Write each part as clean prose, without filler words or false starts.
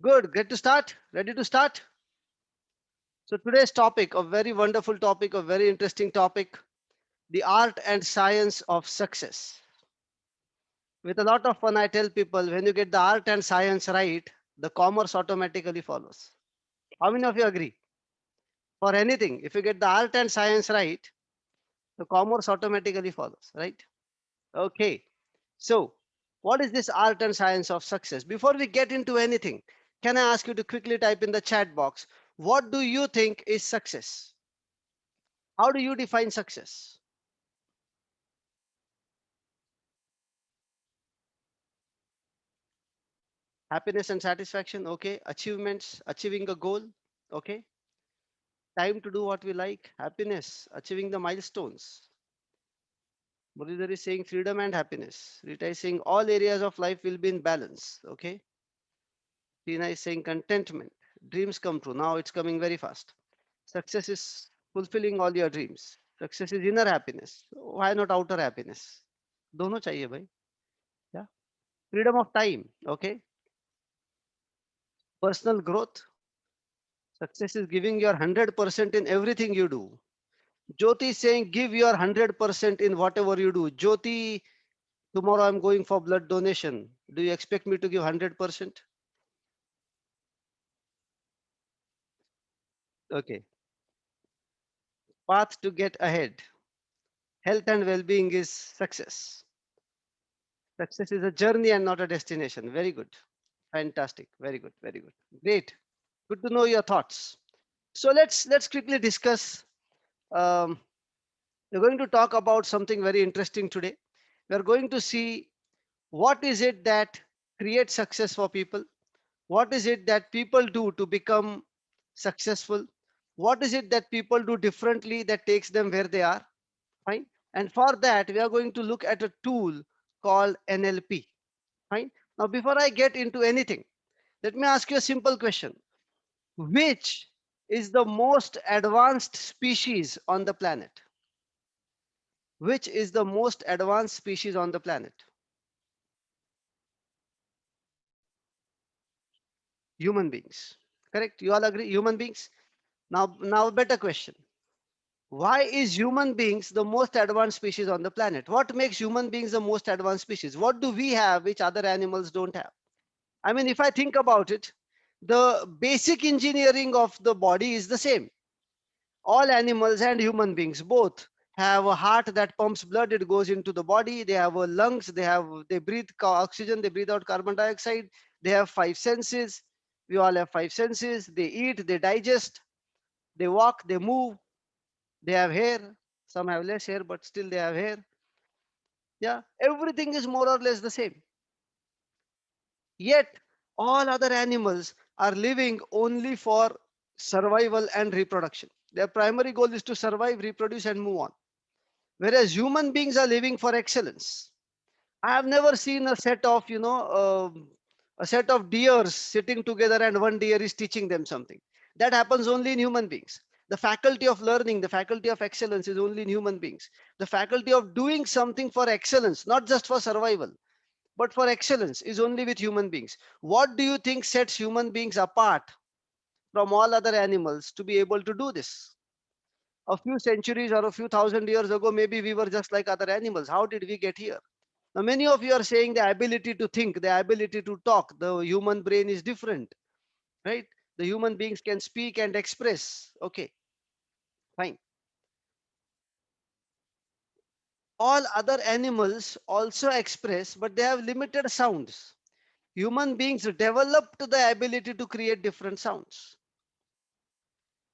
Good. Get to start. Ready to start? So today's topic, a very wonderful topic, a very interesting topic, the art and science of success. With a lot of fun, I tell people when you get the art and science right, the commerce automatically follows. How many of you agree? For anything, if you get the art and science right, the commerce automatically follows, right? Okay. So, what is this art and science of success? Before we get into anything, can I ask you to quickly type in the chat box, what do you think is success? How do you define success? Happiness and satisfaction, okay. Achievements, achieving a goal, okay. Time to do what we like, happiness, achieving the milestones. Muridhar is saying freedom and happiness. Rita is saying all areas of life will be in balance, okay. Tina is saying contentment, dreams come true. Now it's coming very fast. Success is fulfilling all your dreams. Success is inner happiness. Why not outer happiness? दोनों चाहिए भाई. Yeah. Freedom of time, okay. Personal growth. Success is giving your 100% in everything you do. Jyoti is saying give your 100% in whatever you do. Jyoti, tomorrow I'm going for blood donation. Do you expect me to give 100%? Okay. Path to get ahead. Health and well-being is success. Success is a journey and not a destination. Very good. Fantastic. Very good. Very good. Great. Good to know your thoughts. So let's quickly discuss. Um, we're going to talk about something very interesting today. We're going to see what is it that creates success for people. What is it that people do to become successful? What is it that people do differently that takes them where they are? Fine. And for that, we are going to look at a tool called NLP. Fine. Now, before I get into anything, let me ask you a simple question. Which is the most advanced species on the planet? Which is the most advanced species on the planet? Human beings. Correct? You all agree? Human beings? Now, better question. Why is human beings the most advanced species on the planet? What makes human beings the most advanced species? What do we have which other animals don't have? I mean, if I think about it, the basic engineering of the body is the same. All animals and human beings both have a heart that pumps blood, it goes into the body. They have a lungs, they breathe oxygen, they breathe out carbon dioxide. They have five senses. We all have five senses. They eat, they digest, they walk, they move. They have hair. Some have less hair, but still they have hair. Yeah, everything is more or less the same. Yet all other animals are living only for survival and reproduction. Their primary goal is to survive, reproduce, and move on. Whereas human beings are living for excellence. I have never seen a set of, a set of deers sitting together and one deer is teaching them something. That happens only in human beings. The faculty of learning, the faculty of excellence is only in human beings. The faculty of doing something for excellence, not just for survival, but for excellence is only with human beings. What do you think sets human beings apart from all other animals to be able to do this? A few centuries or a few thousand years ago, maybe we were just like other animals. How did we get here? Now, many of you are saying the ability to think, the ability to talk, the human brain is different, right? The human beings can speak and express. Okay, fine. All other animals also express, but they have limited sounds. Human beings developed the ability to create different sounds.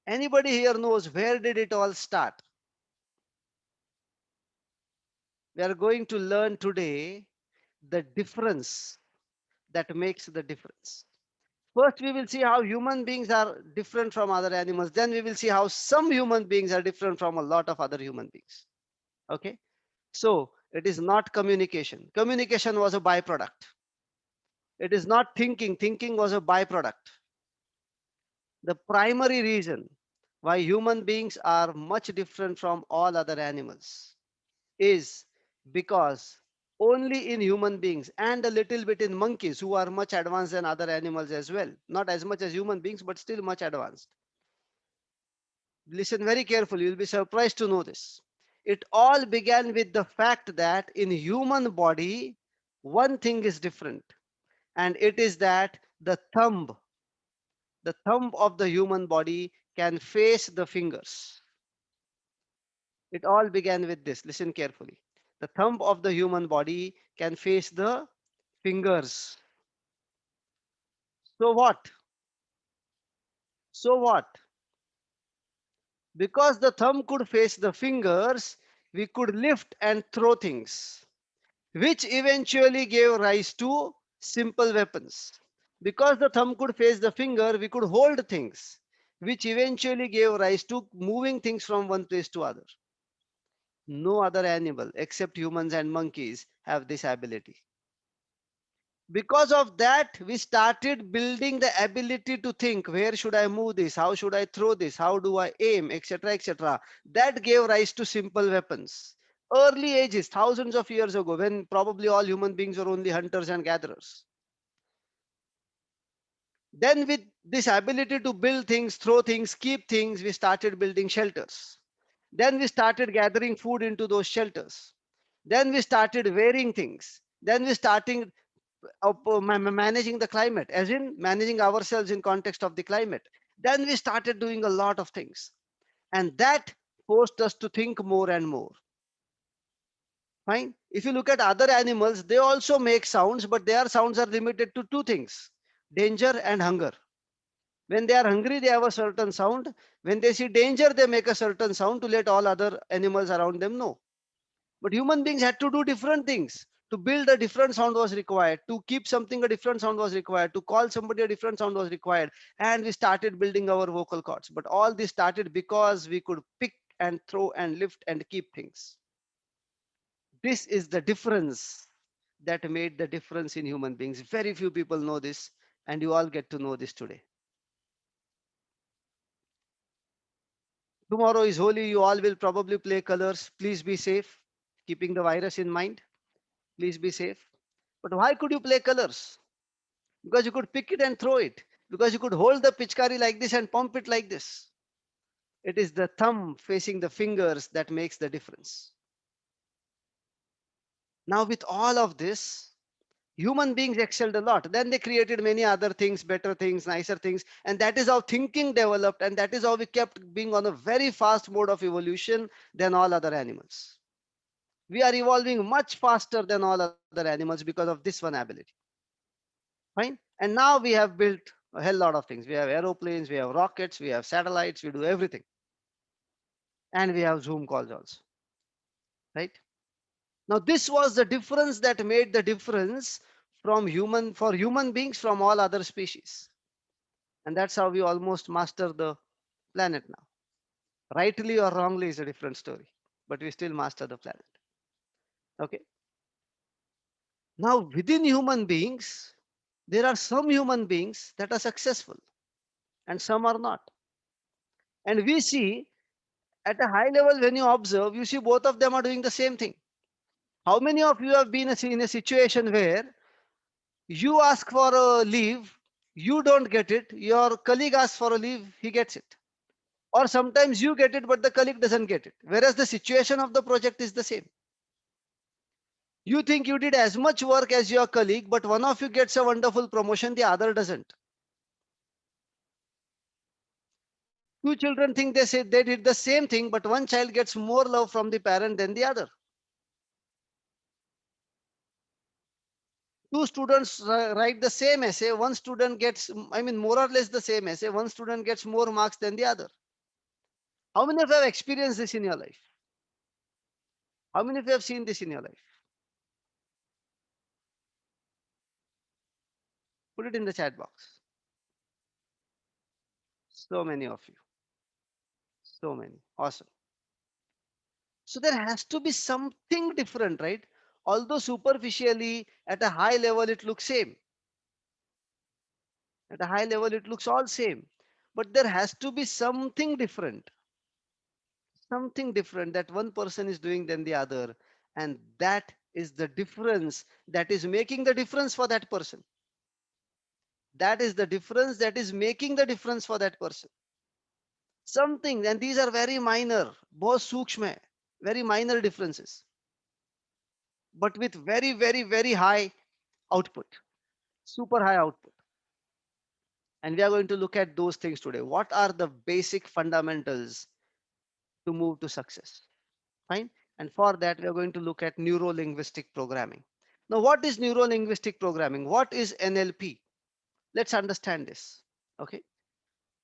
Anybody here knows where did it all start? We are going to learn today the difference that makes the difference. First, we will see how human beings are different from other animals. Then we will see how some human beings are different from a lot of other human beings. Okay. So it is not communication. Communication was a byproduct. It is not thinking. Thinking was a byproduct. The primary reason why human beings are much different from all other animals is because only in human beings and a little bit in monkeys, who are much advanced than other animals as well. Not as much as human beings, but still much advanced. Listen very carefully, you'll be surprised to know this. It all began with the fact that in human body, one thing is different, and it is that the thumb of the human body can face the fingers. It all began with this. Listen carefully. The thumb of the human body can face the fingers. So what? So what? Because the thumb could face the fingers, we could lift and throw things, which eventually gave rise to simple weapons. Because the thumb could face the finger, we could hold things, which eventually gave rise to moving things from one place to other. No other animal except humans and monkeys have this ability. Because of that, we started building the ability to think, where should I move this, how should I throw this, how do I aim, etc., etc. That gave rise to simple weapons. Early ages, thousands of years ago, when probably all human beings were only hunters and gatherers. Then with this ability to build things, throw things, keep things, we started building shelters. Then we started gathering food into those shelters. Then we started wearing things. Then we started managing the climate, as in managing ourselves in context of the climate. Then we started doing a lot of things, and that forced us to think more and more. Fine. If you look at other animals, they also make sounds, but their sounds are limited to two things: danger and hunger. When they are hungry, they have a certain sound. When they see danger, they make a certain sound to let all other animals around them know. But human beings had to do different things. To build a different sound was required. To keep something a different sound was required. To call somebody a different sound was required. And we started building our vocal cords. But all this started because we could pick and throw and lift and keep things. This is the difference that made the difference in human beings. Very few people know this, and you all get to know this today. Tomorrow is Holi. You all will probably play colors. Please be safe, keeping the virus in mind. Please be safe. But why could you play colors? Because you could pick it and throw it. Because you could hold the pitchkari like this and pump it like this. It is the thumb facing the fingers that makes the difference. Now, with all of this, human beings excelled a lot. Then they created many other things, better things, nicer things. And that is how thinking developed. And that is how we kept being on a very fast mode of evolution than all other animals. We are evolving much faster than all other animals because of this one ability. Fine. And now we have built a hell lot of things. We have aeroplanes, we have rockets, we have satellites, we do everything. And we have Zoom calls also. Right. Now, this was the difference that made the difference for human beings from all other species. And that's how we almost master the planet now. Rightly or wrongly is a different story, but we still master the planet. Okay. Now, within human beings, there are some human beings that are successful and some are not. And we see at a high level, when you observe, you see both of them are doing the same thing. How many of you have been in a situation where you ask for a leave, you don't get it, your colleague asks for a leave, he gets it? Or sometimes you get it, but the colleague doesn't get it, whereas the situation of the project is the same. You think you did as much work as your colleague, but one of you gets a wonderful promotion, the other doesn't. Two children think they say they did the same thing, but one child gets more love from the parent than the other. Two students write the same essay. One student gets, I mean, more or less the same essay. One student gets more marks than the other. How many of you have experienced this in your life? How many of you have seen this in your life? Put it in the chat box. So many of you. So many. Awesome. So there has to be something different, right? Although superficially, at a high level, it looks same. At a high level, it looks all same. But there has to be something different. Something different that one person is doing than the other. And that is the difference that is making the difference for that person. That is the difference that is making the difference for that person. Something, and these are very minor, बहुत सूक्ष्म है, very minor differences, but with very, very, very high output, super high output. And we are going to look at those things today. What are the basic fundamentals to move to success? Fine. And for that, we are going to look at neuro linguistic programming. Now, what is neuro linguistic programming? What is NLP? Let's understand this. Okay.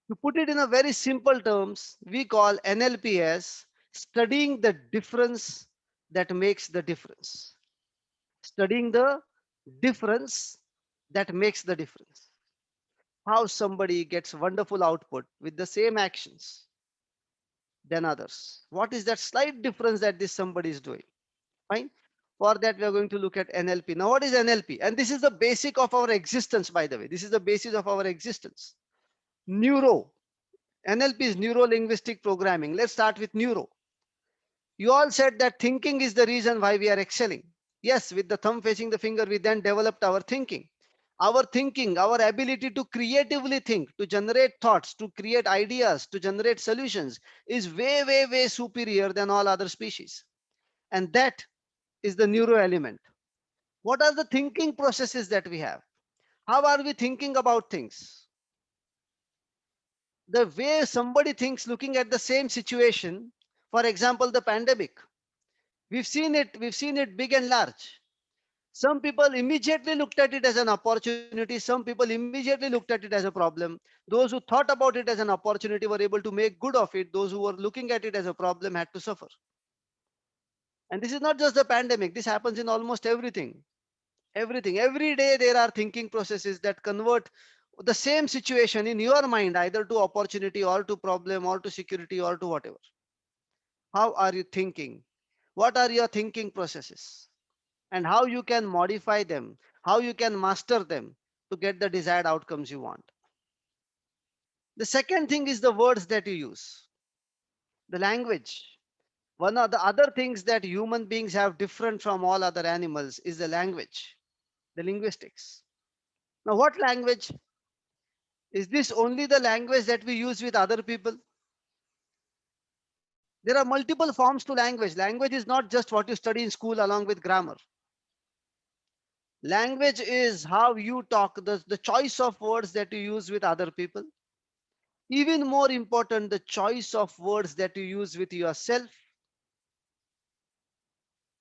To put it in a very simple terms, we call NLP as studying the difference that makes the difference. Studying the difference that makes the difference. How somebody gets wonderful output with the same actions than others. What is that slight difference that this somebody is doing? Fine. For that, we are going to look at NLP. Now, what is NLP? And this is the basic of our existence, by the way. This is the basis of our existence. Neuro. NLP is neuro linguistic programming. Let's start with neuro. You all said that thinking is the reason why we are excelling. Yes, with the thumb facing the finger, we then developed our thinking. Our thinking, our ability to creatively think, to generate thoughts, to create ideas, to generate solutions is way, way, way superior than all other species. And that is the neuro element. What are the thinking processes that we have? How are we thinking about things? The way somebody thinks looking at the same situation, for example, the pandemic, we've seen it big and large. Some people immediately looked at it as an opportunity. Some people immediately looked at it as a problem. Those who thought about it as an opportunity were able to make good of it. Those who were looking at it as a problem had to suffer. And this is not just the pandemic. This happens in almost everything. Everything. Every day there are thinking processes that convert the same situation in your mind either to opportunity or to problem or to security or to whatever. How are you thinking? What are your thinking processes? And how you can modify them, how you can master them to get the desired outcomes you want. The second thing is the words that you use, the language. One of the other things that human beings have different from all other animals is the language, the linguistics. Now, what language? Is this only the language that we use with other people? There are multiple forms to language. Language is not just what you study in school along with grammar. Language is how you talk, the choice of words that you use with other people. Even more important, the choice of words that you use with yourself,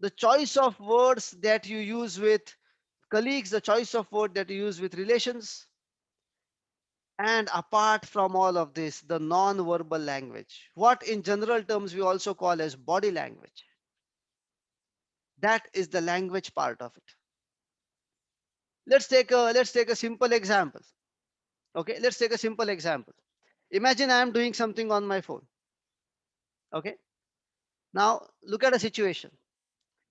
the choice of words that you use with colleagues, the choice of word that you use with relations, and apart from all of this, the non-verbal language, what in general terms we also call as body language. That is the language part of it. Let's take a simple example. Okay, let's take a simple example. Imagine I am doing something on my phone. Okay, now look at a situation.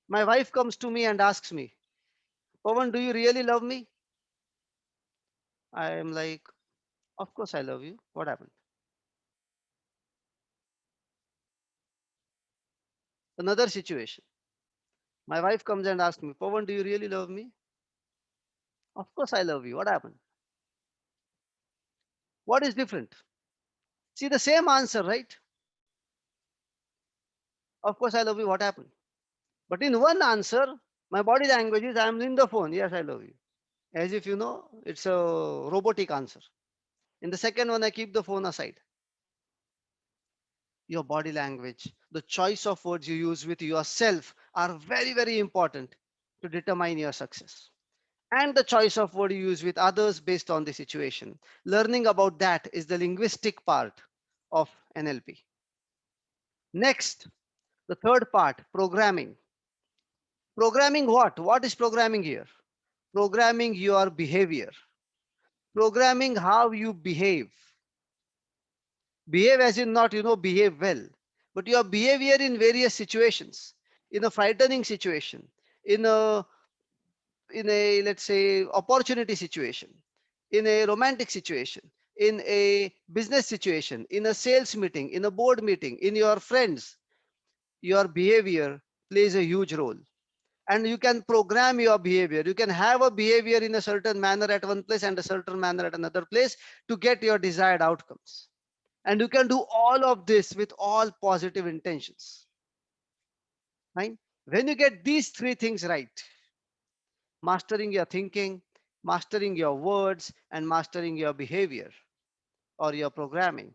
My wife comes to me and asks me, Pawan, do you really love me? I am like, of course I love you. What happened? Another situation. My wife comes and asks me, Pawan, do you really love me? Of course I love you. What happened? What is different? See the same answer, right? Of course I love you. What happened? But in one answer, my body language is I'm in the phone. Yes, I love you. As if you know, it's a robotic answer. In the second one, I keep the phone aside. Your body language, the choice of words you use with yourself are very, very important to determine your success. And the choice of word you use with others based on the situation. Learning about that is the linguistic part of NLP. Next, the third part, programming. Programming what? What is programming here? Programming your behavior. Programming how you behave. Behave as in not, behave well, but your behavior in various situations, in a frightening situation, in a let's say opportunity situation, in a romantic situation, in a business situation, in a sales meeting, in a board meeting, in your friends, your behavior plays a huge role. and you can program your behavior. You can have a behavior in a certain manner at one place and a certain manner at another place to get your desired outcomes. And you can do all of this with all positive intentions. Right? When you get these three things right, mastering your thinking, mastering your words, and mastering your behavior or your programming,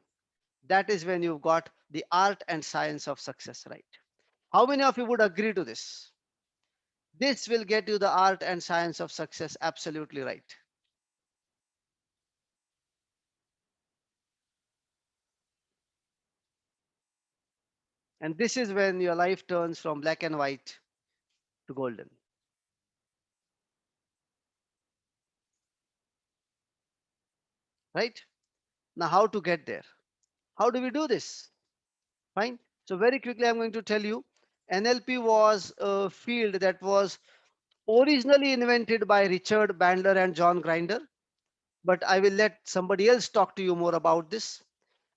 that is when you've got the art and science of success right. How many of you would agree to this? This will get you the art and science of success absolutely right. And this is when your life turns from black and white to golden. Right? Now, how to get there? How do we do this? Fine. So, very quickly, I'm going to tell you NLP was a field that was originally invented by Richard Bandler and John Grinder. But I will let somebody else talk to you more about this.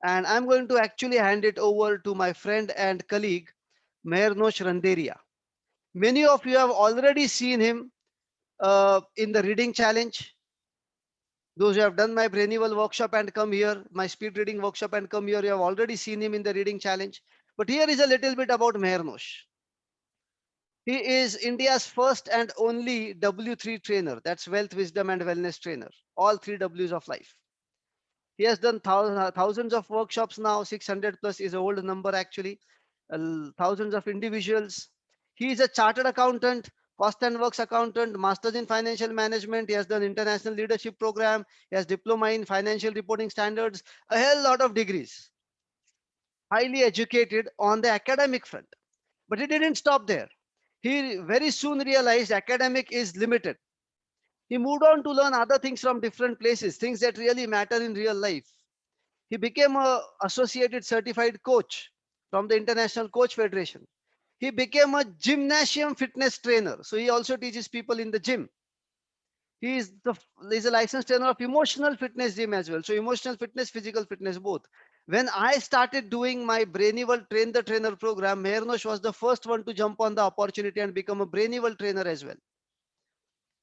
And I'm going to actually hand it over to my friend and colleague, Mehernosh Randeria. Many of you have already seen him in the reading challenge. Those who have done my Brainival workshop and come here, my speed reading workshop and come here, you have already seen him in the reading challenge. But here is a little bit about Mehernosh. He is India's first and only W3 trainer. That's wealth, wisdom, and wellness trainer. All three W's of life. He has done thousands of workshops now. 600 plus is an old number actually. Thousands of individuals. He is a chartered accountant, cost and works accountant, masters in financial management. He has done international leadership program. He has diploma in financial reporting standards. A hell lot of degrees. Highly educated on the academic front. But he didn't stop there. He very soon realized academic is limited. He moved on to learn other things from different places, things that really matter in real life. He became a associated certified coach from the International Coach Federation. He became a gymnasium fitness trainer. So he also teaches people in the gym. He is he's a licensed trainer of emotional fitness gym as well. So emotional fitness, physical fitness, both. When I started doing my Brainival Train the Trainer program, Mehernosh was the first one to jump on the opportunity and become a Brainival trainer as well.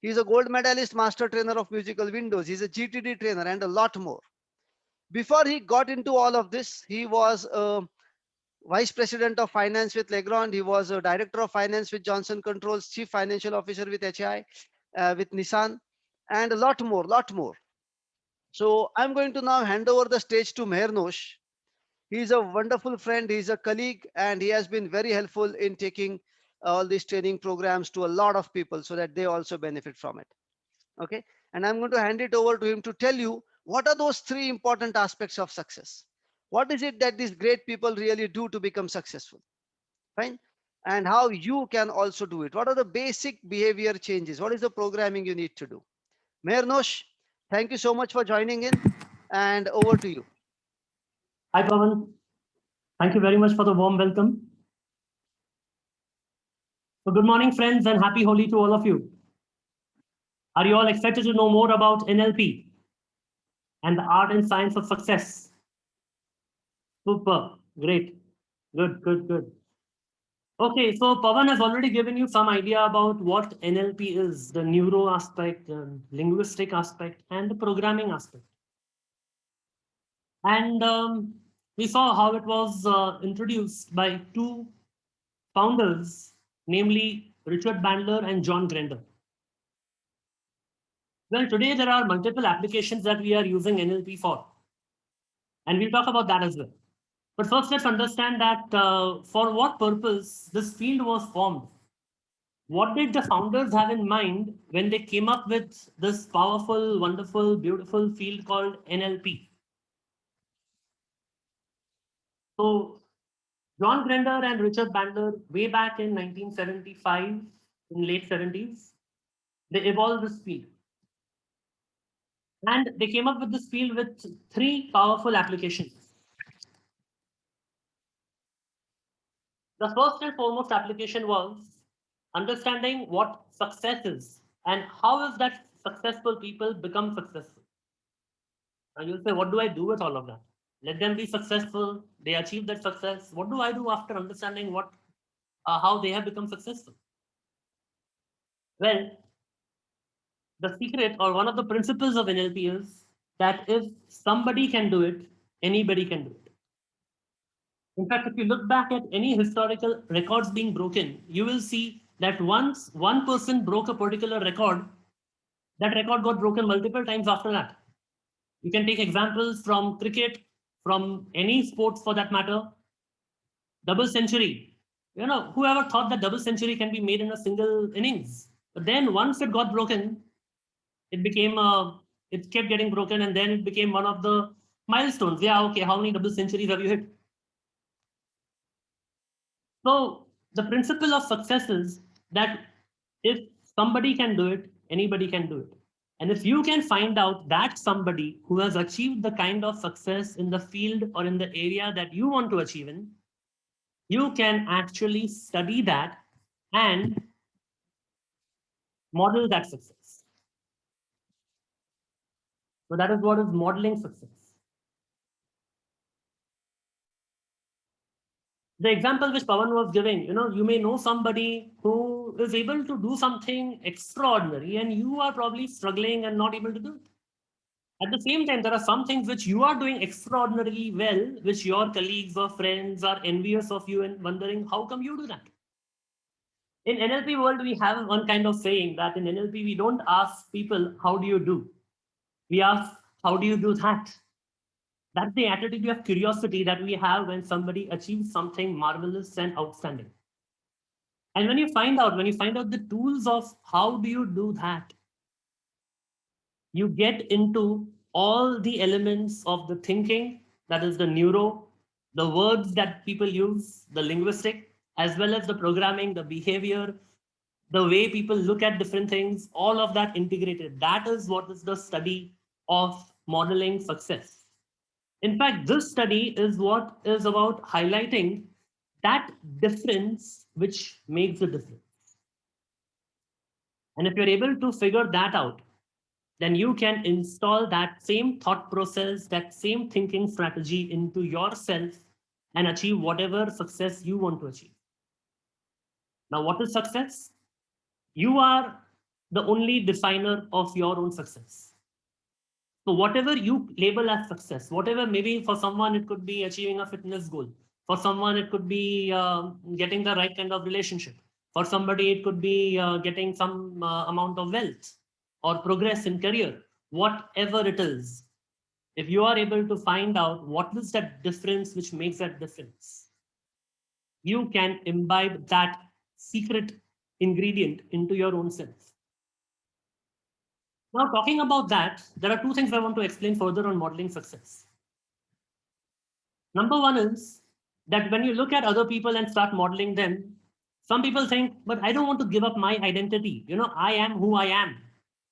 He's a gold medalist master trainer of musical windows. He's a GTD trainer and a lot more. Before he got into all of this, he was a vice president of finance with Legrand. He was a director of finance with Johnson Controls, chief financial officer with HI, with Nissan, and a lot more, lot more. So I'm going to now hand over the stage to Mehernosh. He's a wonderful friend, he's a colleague, and he has been very helpful in taking all these training programs to a lot of people so that they also benefit from it. Okay. And I'm going to hand it over to him to tell you what are those three important aspects of success. What is it that these great people really do to become successful? Fine. And how you can also do it. What are the basic behavior changes? What is the programming you need to do? Mehernosh, thank you so much for joining in, and over to you. Hi, Pawan. Thank you very much for the warm welcome. So, good morning, friends, and happy Holi to all of you. Are you all excited to know more about NLP and the art and science of success? Super, great, good, good, good. Okay, so Pawan has already given you some idea about what NLP is, the neuro aspect, the linguistic aspect, and the programming aspect. And we saw how it was introduced by two founders, namely Richard Bandler and John Grinder. Well, today there are multiple applications that we are using NLP for, and we'll talk about that as well. But first, let's understand that for what purpose this field was formed. What did the founders have in mind when they came up with this powerful, wonderful, beautiful field called NLP? So, John Grinder and Richard Bandler, way back in 1975, in late 70s, they evolved this field. And they came up with this field with three powerful applications. The first and foremost application was understanding what success is and how is that successful people become successful. And you'll say, what do I do with all of that? Let them be successful. They achieve that success. What do I do after understanding how they have become successful? Well, the secret or one of the principles of NLP is that if somebody can do it, anybody can do it. In fact, if you look back at any historical records being broken, you will see that once one person broke a particular record, that record got broken multiple times after that. You can take examples from cricket, from any sports for that matter. Double century. Whoever thought that double century can be made in a single innings? But then once it got broken, it became it kept getting broken, and then it became one of the milestones. Yeah, okay, how many double centuries have you hit? So the principle of success is that if somebody can do it, anybody can do it. And if you can find out that somebody who has achieved the kind of success in the field or in the area that you want to achieve in, you can actually study that and model that success. So that is what is modeling success. The example which Pawan was giving, you may know somebody who is able to do something extraordinary and you are probably struggling and not able to do it. At the same time, there are some things which you are doing extraordinarily well, which your colleagues or friends are envious of you and wondering, how come you do that? In NLP world, we have one kind of saying that in NLP, we don't ask people, how do you do? We ask, how do you do that? That's the attitude of curiosity that we have when somebody achieves something marvelous and outstanding. And when you find out the tools of how do you do that, you get into all the elements of the thinking, that is the neuro, the words that people use, the linguistic, as well as the programming, the behavior, the way people look at different things, all of that integrated. That is what is the study of modeling success. In fact, this study is what is about highlighting that difference which makes the difference. And if you're able to figure that out, then you can install that same thought process, that same thinking strategy into yourself and achieve whatever success you want to achieve. Now, what is success? You are the only definer of your own success. So whatever you label as success, whatever, maybe for someone it could be achieving a fitness goal. For someone it could be getting the right kind of relationship. For somebody it could be getting some amount of wealth or progress in career. Whatever it is, if you are able to find out what is that difference which makes that difference, you can imbibe that secret ingredient into your own self. Now, talking about that, there are two things I want to explain further on modeling success. Number one is that when you look at other people and start modeling them, some people think, but I don't want to give up my identity. I am who I am.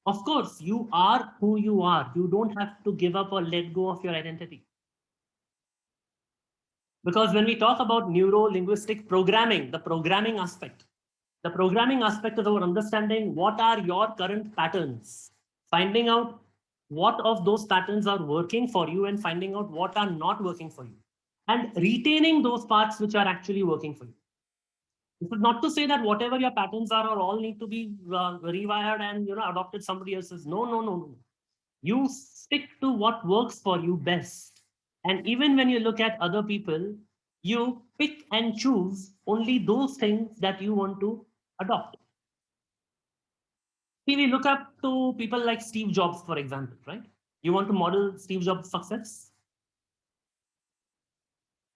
Of course, you are who you are. You don't have to give up or let go of your identity. Because when we talk about neuro-linguistic programming, the programming aspect is about understanding what are your current patterns, finding out what of those patterns are working for you and finding out what are not working for you, and retaining those parts which are actually working for you. This is not to say that whatever your patterns are all need to be rewired and adopted somebody else's. No. You stick to what works for you best. And even when you look at other people, you pick and choose only those things that you want to adopt. See, we look up to people like Steve Jobs, for example, right? You want to model Steve Jobs' success?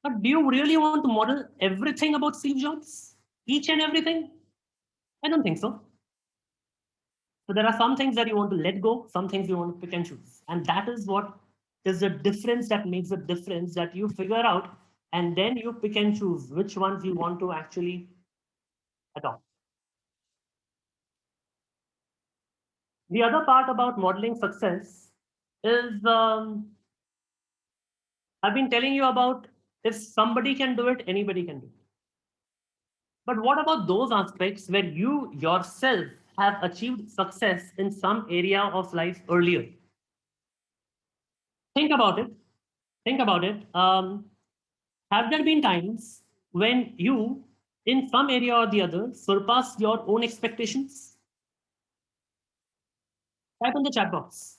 But do you really want to model everything about Steve Jobs? Each and everything? I don't think so. So there are some things that you want to let go, some things you want to pick and choose. And that is what is the difference that makes the difference, that you figure out and then you pick and choose which ones you want to actually adopt. The other part about modeling success is I've been telling you about, if somebody can do it, anybody can do it. But what about those aspects where you yourself have achieved success in some area of life earlier? Think about it. Have there been times when you, in some area or the other, surpassed your own expectations? Type in the chat box.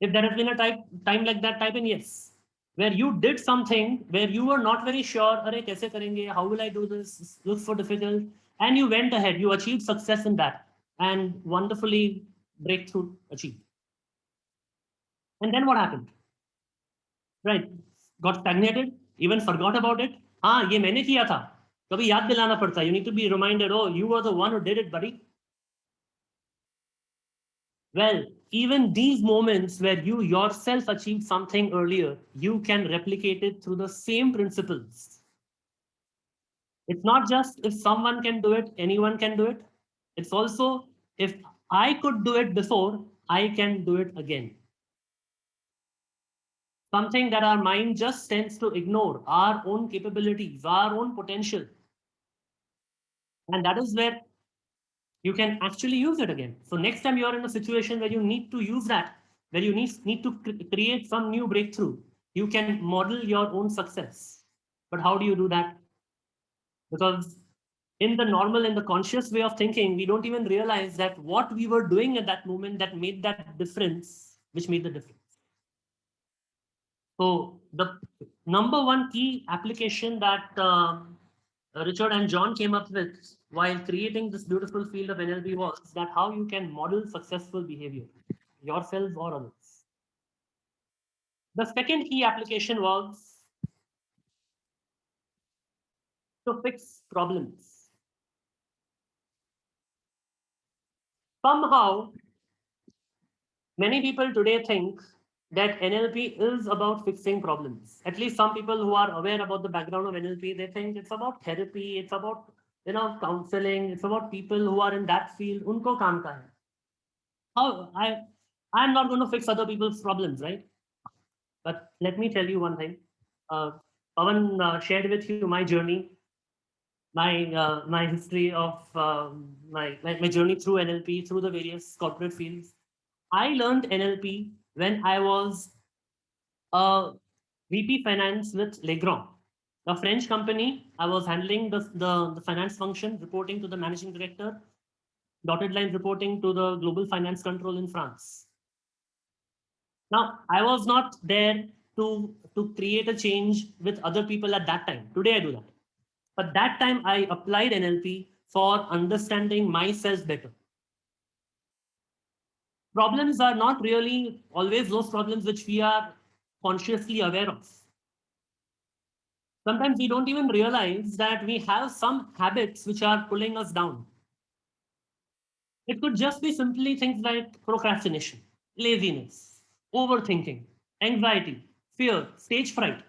If there has been a time like that, type in yes. Where you did something where you were not very sure, Arey, kaise karenge? How will I do this? Looks so difficult. And you went ahead, you achieved success in that and wonderfully breakthrough achieved. And then what happened? Right? Got stagnated, even forgot about it. हाँ ये मैंने किया था. कभी याद दिलाना पड़ता. You need to be reminded, oh, you were the one who did it, buddy. Well, even these moments where you yourself achieved something earlier, you can replicate it through the same principles. It's not just if someone can do it, anyone can do it. It's also if I could do it before, I can do it again. Something that our mind just tends to ignore, our own capabilities, our own potential. And that is where you can actually use it again. So next time you're in a situation where you need to use that, where you need to create some new breakthrough, you can model your own success. But how do you do that? Because in the conscious way of thinking, we don't even realize that what we were doing at that moment that made that difference, which made the difference. So the number one key application that Richard and John came up with while creating this beautiful field of NLP was that how you can model successful behavior, yourself or others. The second key application was to fix problems. Somehow, many people today think that NLP is about fixing problems. At least some people who are aware about the background of NLP, they think it's about therapy, it's about counseling, it's about people who are in that field. Unko kaam ka hai. How I'm not going to fix other people's problems, right? But let me tell you one thing. Pawan shared with you my journey, my history of my journey through NLP, through the various corporate fields. I learned NLP when I was a VP Finance with Legrand, a French company. I was handling the finance function, reporting to the managing director, dotted line reporting to the global finance control in France. Now, I was not there to create a change with other people at that time. Today, I do that. But that time, I applied NLP for understanding myself better. Problems are not really always those problems which we are consciously aware of. Sometimes we don't even realize that we have some habits which are pulling us down. It could just be simply things like procrastination, laziness, overthinking, anxiety, fear, stage fright.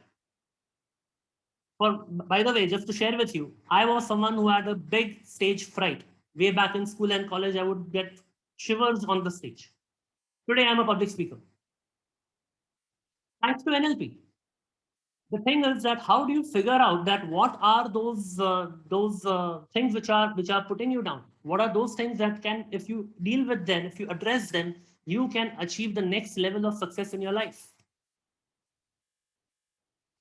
By the way, just to share with you, I was someone who had a big stage fright. Way back in school and college, I would get shivers on the stage. Today, I'm a public speaker. Thanks to NLP. The thing is that how do you figure out that what are those things which are putting you down? What are those things that can, if you deal with them, if you address them, you can achieve the next level of success in your life?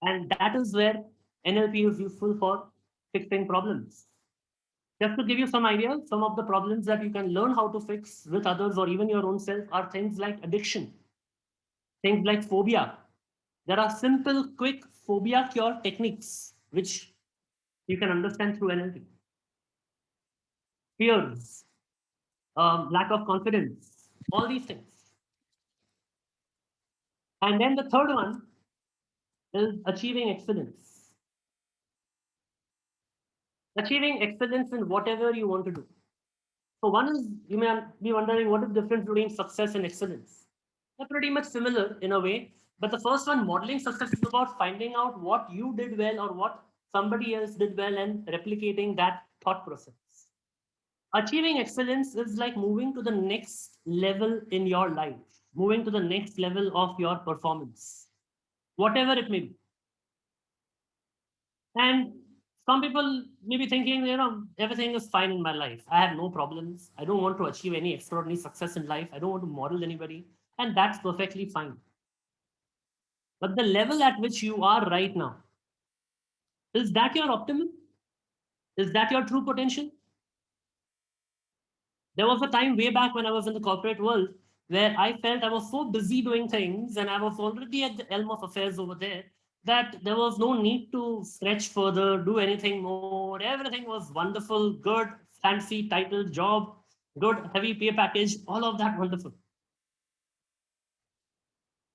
And that is where NLP is useful for fixing problems. Just to give you some ideas, some of the problems that you can learn how to fix with others or even your own self are things like addiction, things like phobia. There are simple, quick phobia cure techniques which you can understand through NLP. Fears, lack of confidence, all these things. And then the third one is achieving excellence. Achieving excellence in whatever you want to do. So one is, you may be wondering, what is the difference between success and excellence? They're pretty much similar in a way. But the first one, modeling success, is about finding out what you did well or what somebody else did well and replicating that thought process. Achieving excellence is like moving to the next level in your life, moving to the next level of your performance, whatever it may be. And some people may be thinking, everything is fine in my life. I have no problems. I don't want to achieve any extraordinary success in life. I don't want to model anybody. And that's perfectly fine. But the level at which you are right now, is that your optimum? Is that your true potential? There was a time way back when I was in the corporate world where I felt I was so busy doing things and I was already at the helm of affairs over there that there was no need to stretch further, do anything more. Everything was wonderful, good, fancy title, job, good, heavy pay package, all of that wonderful.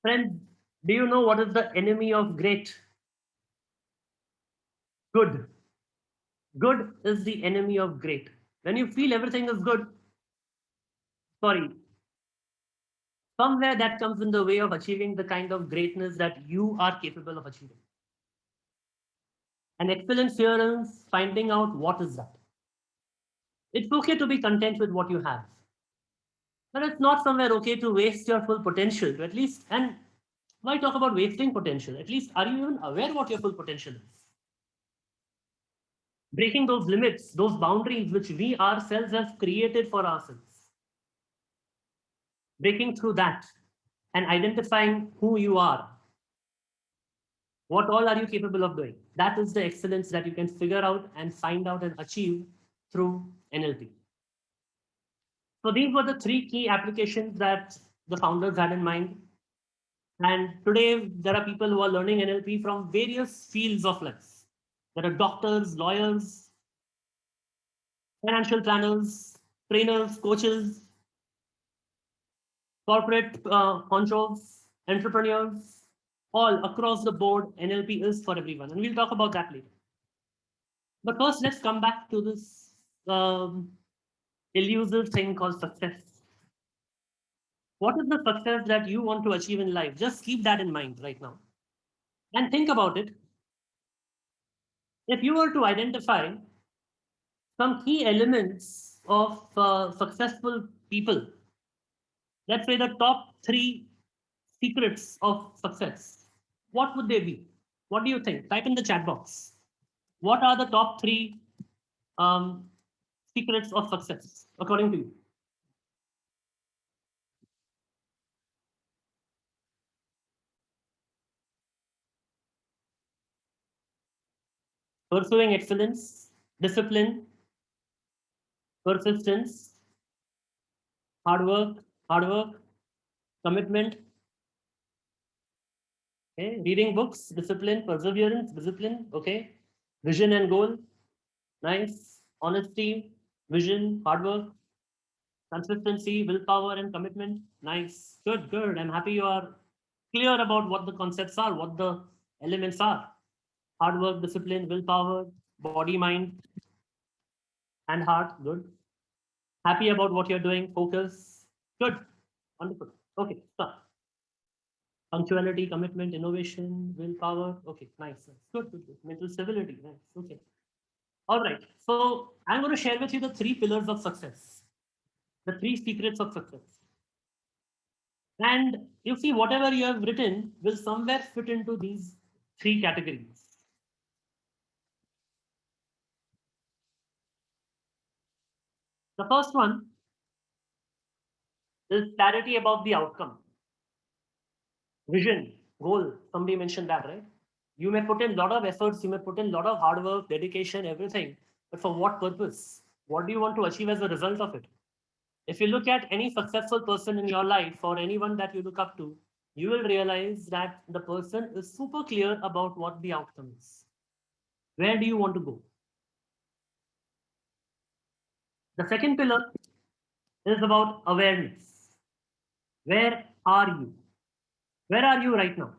Friend, do you know what is the enemy of great? Good. Good is the enemy of great. When you feel everything is good, sorry, somewhere that comes in the way of achieving the kind of greatness that you are capable of achieving. And excellence here is finding out what is that. It's okay to be content with what you have, but it's not somewhere okay to waste your full potential. To at least, and why talk about wasting potential? At least, are you even aware what your full potential is? Breaking those limits, those boundaries which we ourselves have created for ourselves. Breaking through that and identifying who you are. What all are you capable of doing? That is the excellence that you can figure out and find out and achieve through NLP. So these were the three key applications that the founders had in mind. And today there are people who are learning NLP from various fields of life. There are doctors, lawyers, financial planners, trainers, coaches, corporate controls, entrepreneurs, all across the board. NLP is for everyone. And we'll talk about that later. But first, let's come back to this elusive thing called success. What is the success that you want to achieve in life? Just keep that in mind right now. And think about it. If you were to identify some key elements of successful people, let's say the top three secrets of success, what would they be? What do you think? Type in the chat box. What are the top three um, secrets of success according to you? Pursuing excellence, discipline, persistence, hard work, commitment, okay, reading books, discipline, perseverance, discipline, okay, vision and goal, nice, honesty, vision, hard work, consistency, willpower, and commitment, nice, good, good. I'm happy you are clear about what the concepts are, what the elements are. Hard work, discipline, willpower, body, mind, and heart, good. Happy about what you're doing, focus, good, wonderful. Okay, stop. Punctuality, commitment, innovation, willpower. Okay, nice. Good, good, good. Mental stability. Nice. Okay. All right. So I'm going to share with you the three pillars of success, the three secrets of success. And you see, whatever you have written will somewhere fit into these three categories. The first one is clarity about the outcome. Vision, goal. Somebody mentioned that, right? You may put in a lot of efforts, you may put in a lot of hard work, dedication, everything, but for what purpose? What do you want to achieve as a result of it? If you look at any successful person in your life or anyone that you look up to, you will realize that the person is super clear about what the outcome is. Where do you want to go? The second pillar is about awareness. Where are you? Where are you right now?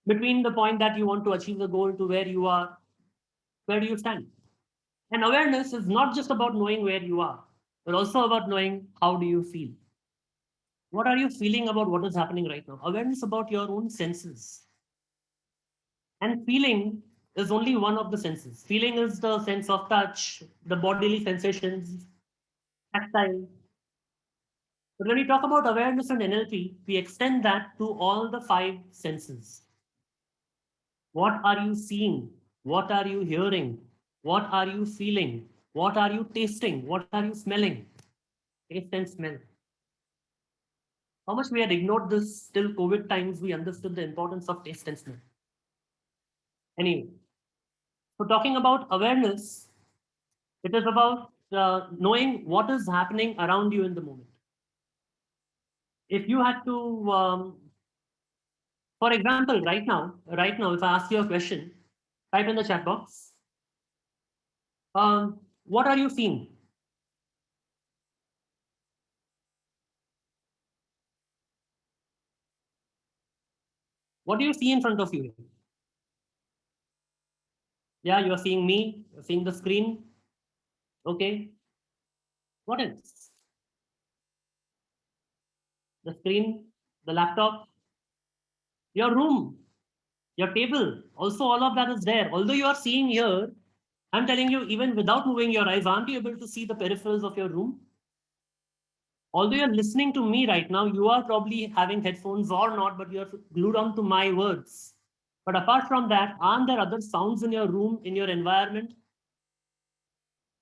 Between the point that you want to achieve the goal to where you are, where do you stand? And awareness is not just about knowing where you are, but also about knowing how do you feel. What are you feeling about what is happening right now? Awareness about your own senses. And feeling is only one of the senses. Feeling is the sense of touch, the bodily sensations, tactile. But when we talk about awareness and NLP, we extend that to all the five senses. What are you seeing? What are you hearing? What are you feeling? What are you tasting? What are you smelling? Taste and smell. How much we had ignored this till COVID times, we understood the importance of taste and smell. Anyway, so talking about awareness It is about knowing what is happening around you in the moment. If you had to, for example, right now, if I ask you a question, type in the chat box. What are you seeing? What do you see in front of you? Yeah, you are seeing me, you're seeing the screen. Okay. What else? The screen, the laptop, your room, your table. Also, all of that is there. Although you are seeing here, I'm telling you, even without moving your eyes, aren't you able to see the peripherals of your room? Although you're listening to me right now, you are probably having headphones or not, but you're glued on to my words. But apart from that, aren't there other sounds in your room, in your environment,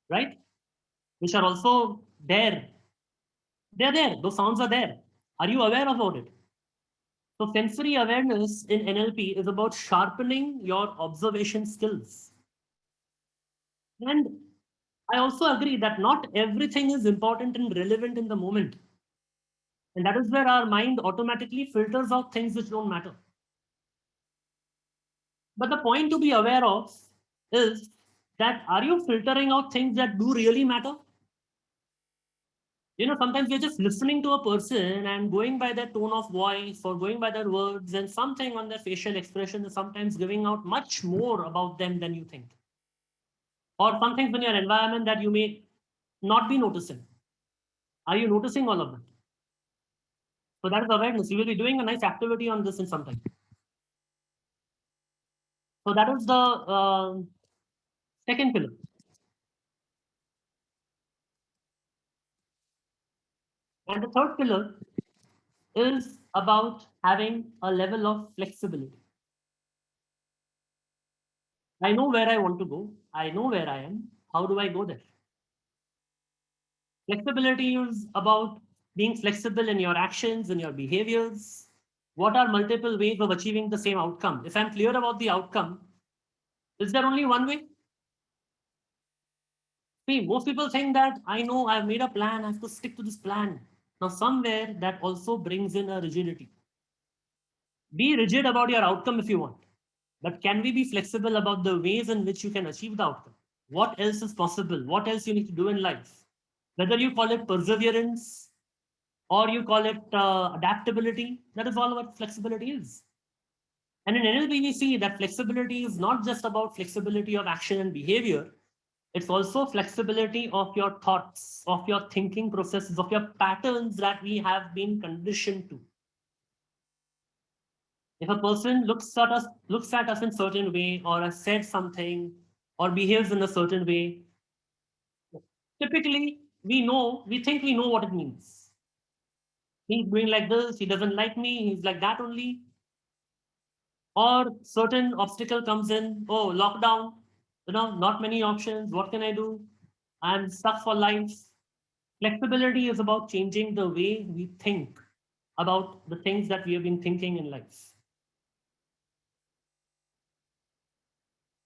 right? Which are also there. They're there. Those sounds are there. Are you aware about it? So sensory awareness in NLP is about sharpening your observation skills. And I also agree that not everything is important and relevant in the moment. And that is where our mind automatically filters out things which don't matter. But the point to be aware of is that are you filtering out things that do really matter? You know, sometimes you're just listening to a person and going by their tone of voice or going by their words, and something on their facial expression is sometimes giving out much more about them than you think. Or some things in your environment that you may not be noticing. Are you noticing all of that? So that is awareness. You will be doing a nice activity on this in some time. So that is the second pillar. And the third pillar is about having a level of flexibility. I know where I want to go. I know where I am. How do I go there? Flexibility is about being flexible in your actions and your behaviors. What are multiple ways of achieving the same outcome? If I'm clear about the outcome, is there only one way? See, most people think that I know I've made a plan, I have to stick to this plan. Now, somewhere that also brings in a rigidity. Be rigid about your outcome if you want, but can we be flexible about the ways in which you can achieve the outcome? What else is possible? What else you need to do in life? Whether you call it perseverance or you call it adaptability, that is all what flexibility is. And in NLP, we see that flexibility is not just about flexibility of action and behavior, it's also flexibility of your thoughts, of your thinking processes, of your patterns that we have been conditioned to. If a person looks at us in a certain way, or has said something, or behaves in a certain way, typically we think we know what it means. He's doing like this, he doesn't like me, he's like that only. Or certain obstacle comes in, oh, lockdown, not many options. What can I do? I'm stuck for life. Flexibility is about changing the way we think about the things that we have been thinking in life.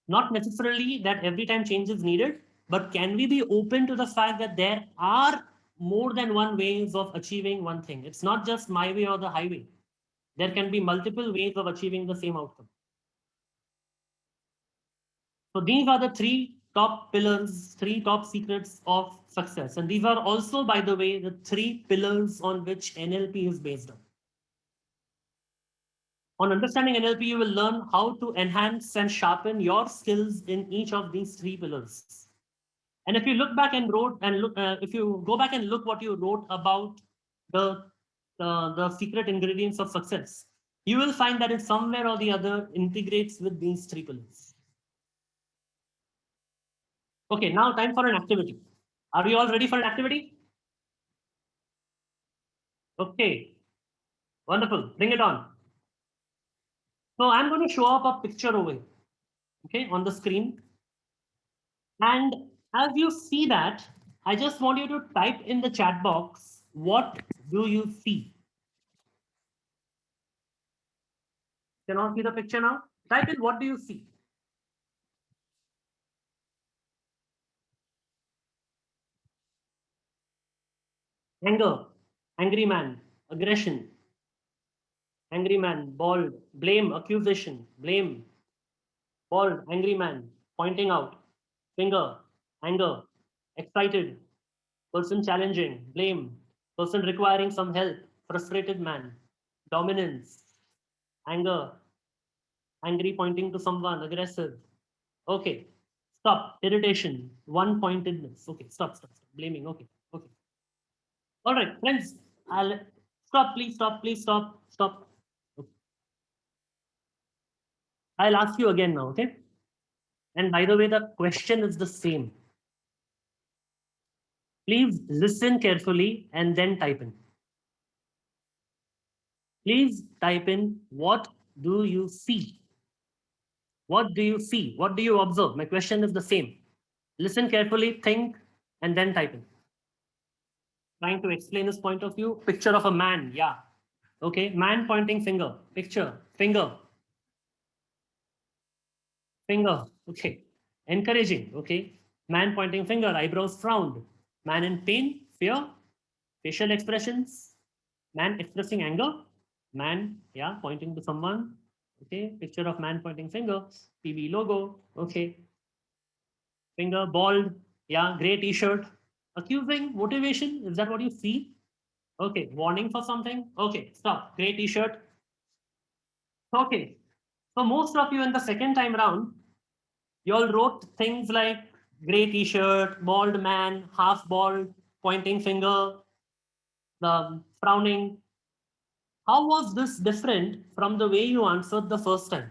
Not necessarily that every time change is needed, but can we be open to the fact that there are more than one ways of achieving one thing? It's not just my way or the highway. There can be multiple ways of achieving the same outcome. So these are the three top pillars, three top secrets of success. And these are also, by the way, the three pillars on which NLP is based on. On understanding NLP, you will learn how to enhance and sharpen your skills in each of these three pillars. And if you look back and if you go back and look what you wrote about the secret ingredients of success, you will find that it somewhere or the other integrates with these three pillars. Okay, now time for an activity. Are you all ready for an activity? Okay, wonderful. Bring it on. So I'm going to show up a picture over here, okay, on the screen. And as you see that, I just want you to type in the chat box, what do you see? Cannot see the picture now? Type in, what do you see? Anger, angry man, aggression, angry man, bald, blame, accusation, blame, bald, angry man, pointing out, finger, anger, excited, person challenging, blame, person requiring some help, frustrated man, dominance, anger, angry pointing to someone, aggressive. Okay, stop, irritation, one pointedness. Okay, stop, blaming. Okay, okay. All right, friends, I'll stop, please stop. Okay. I'll ask you again now, okay? And by the way, the question is the same. Please listen carefully and then type in. Please type in, what do you see? What do you see? What do you observe? My question is the same. Listen carefully, think, and then type in. Trying to explain his point of view. Picture of a man, yeah. Okay, man pointing finger. Picture, finger, finger. Okay, encouraging. Okay, man pointing finger, eyebrows frowned. Man in pain, fear, facial expressions. Man expressing anger. Man, yeah, pointing to someone. Okay, picture of man pointing finger. PB logo. Okay, finger bald. Yeah, gray T-shirt. Accusing, motivation. Is that what you see? Okay, warning for something. Okay, stop. Gray T-shirt. Okay, so most of you in the second time round, you all wrote things like gray T-shirt, bald man, half bald, pointing finger, frowning. How was this different from the way you answered the first time?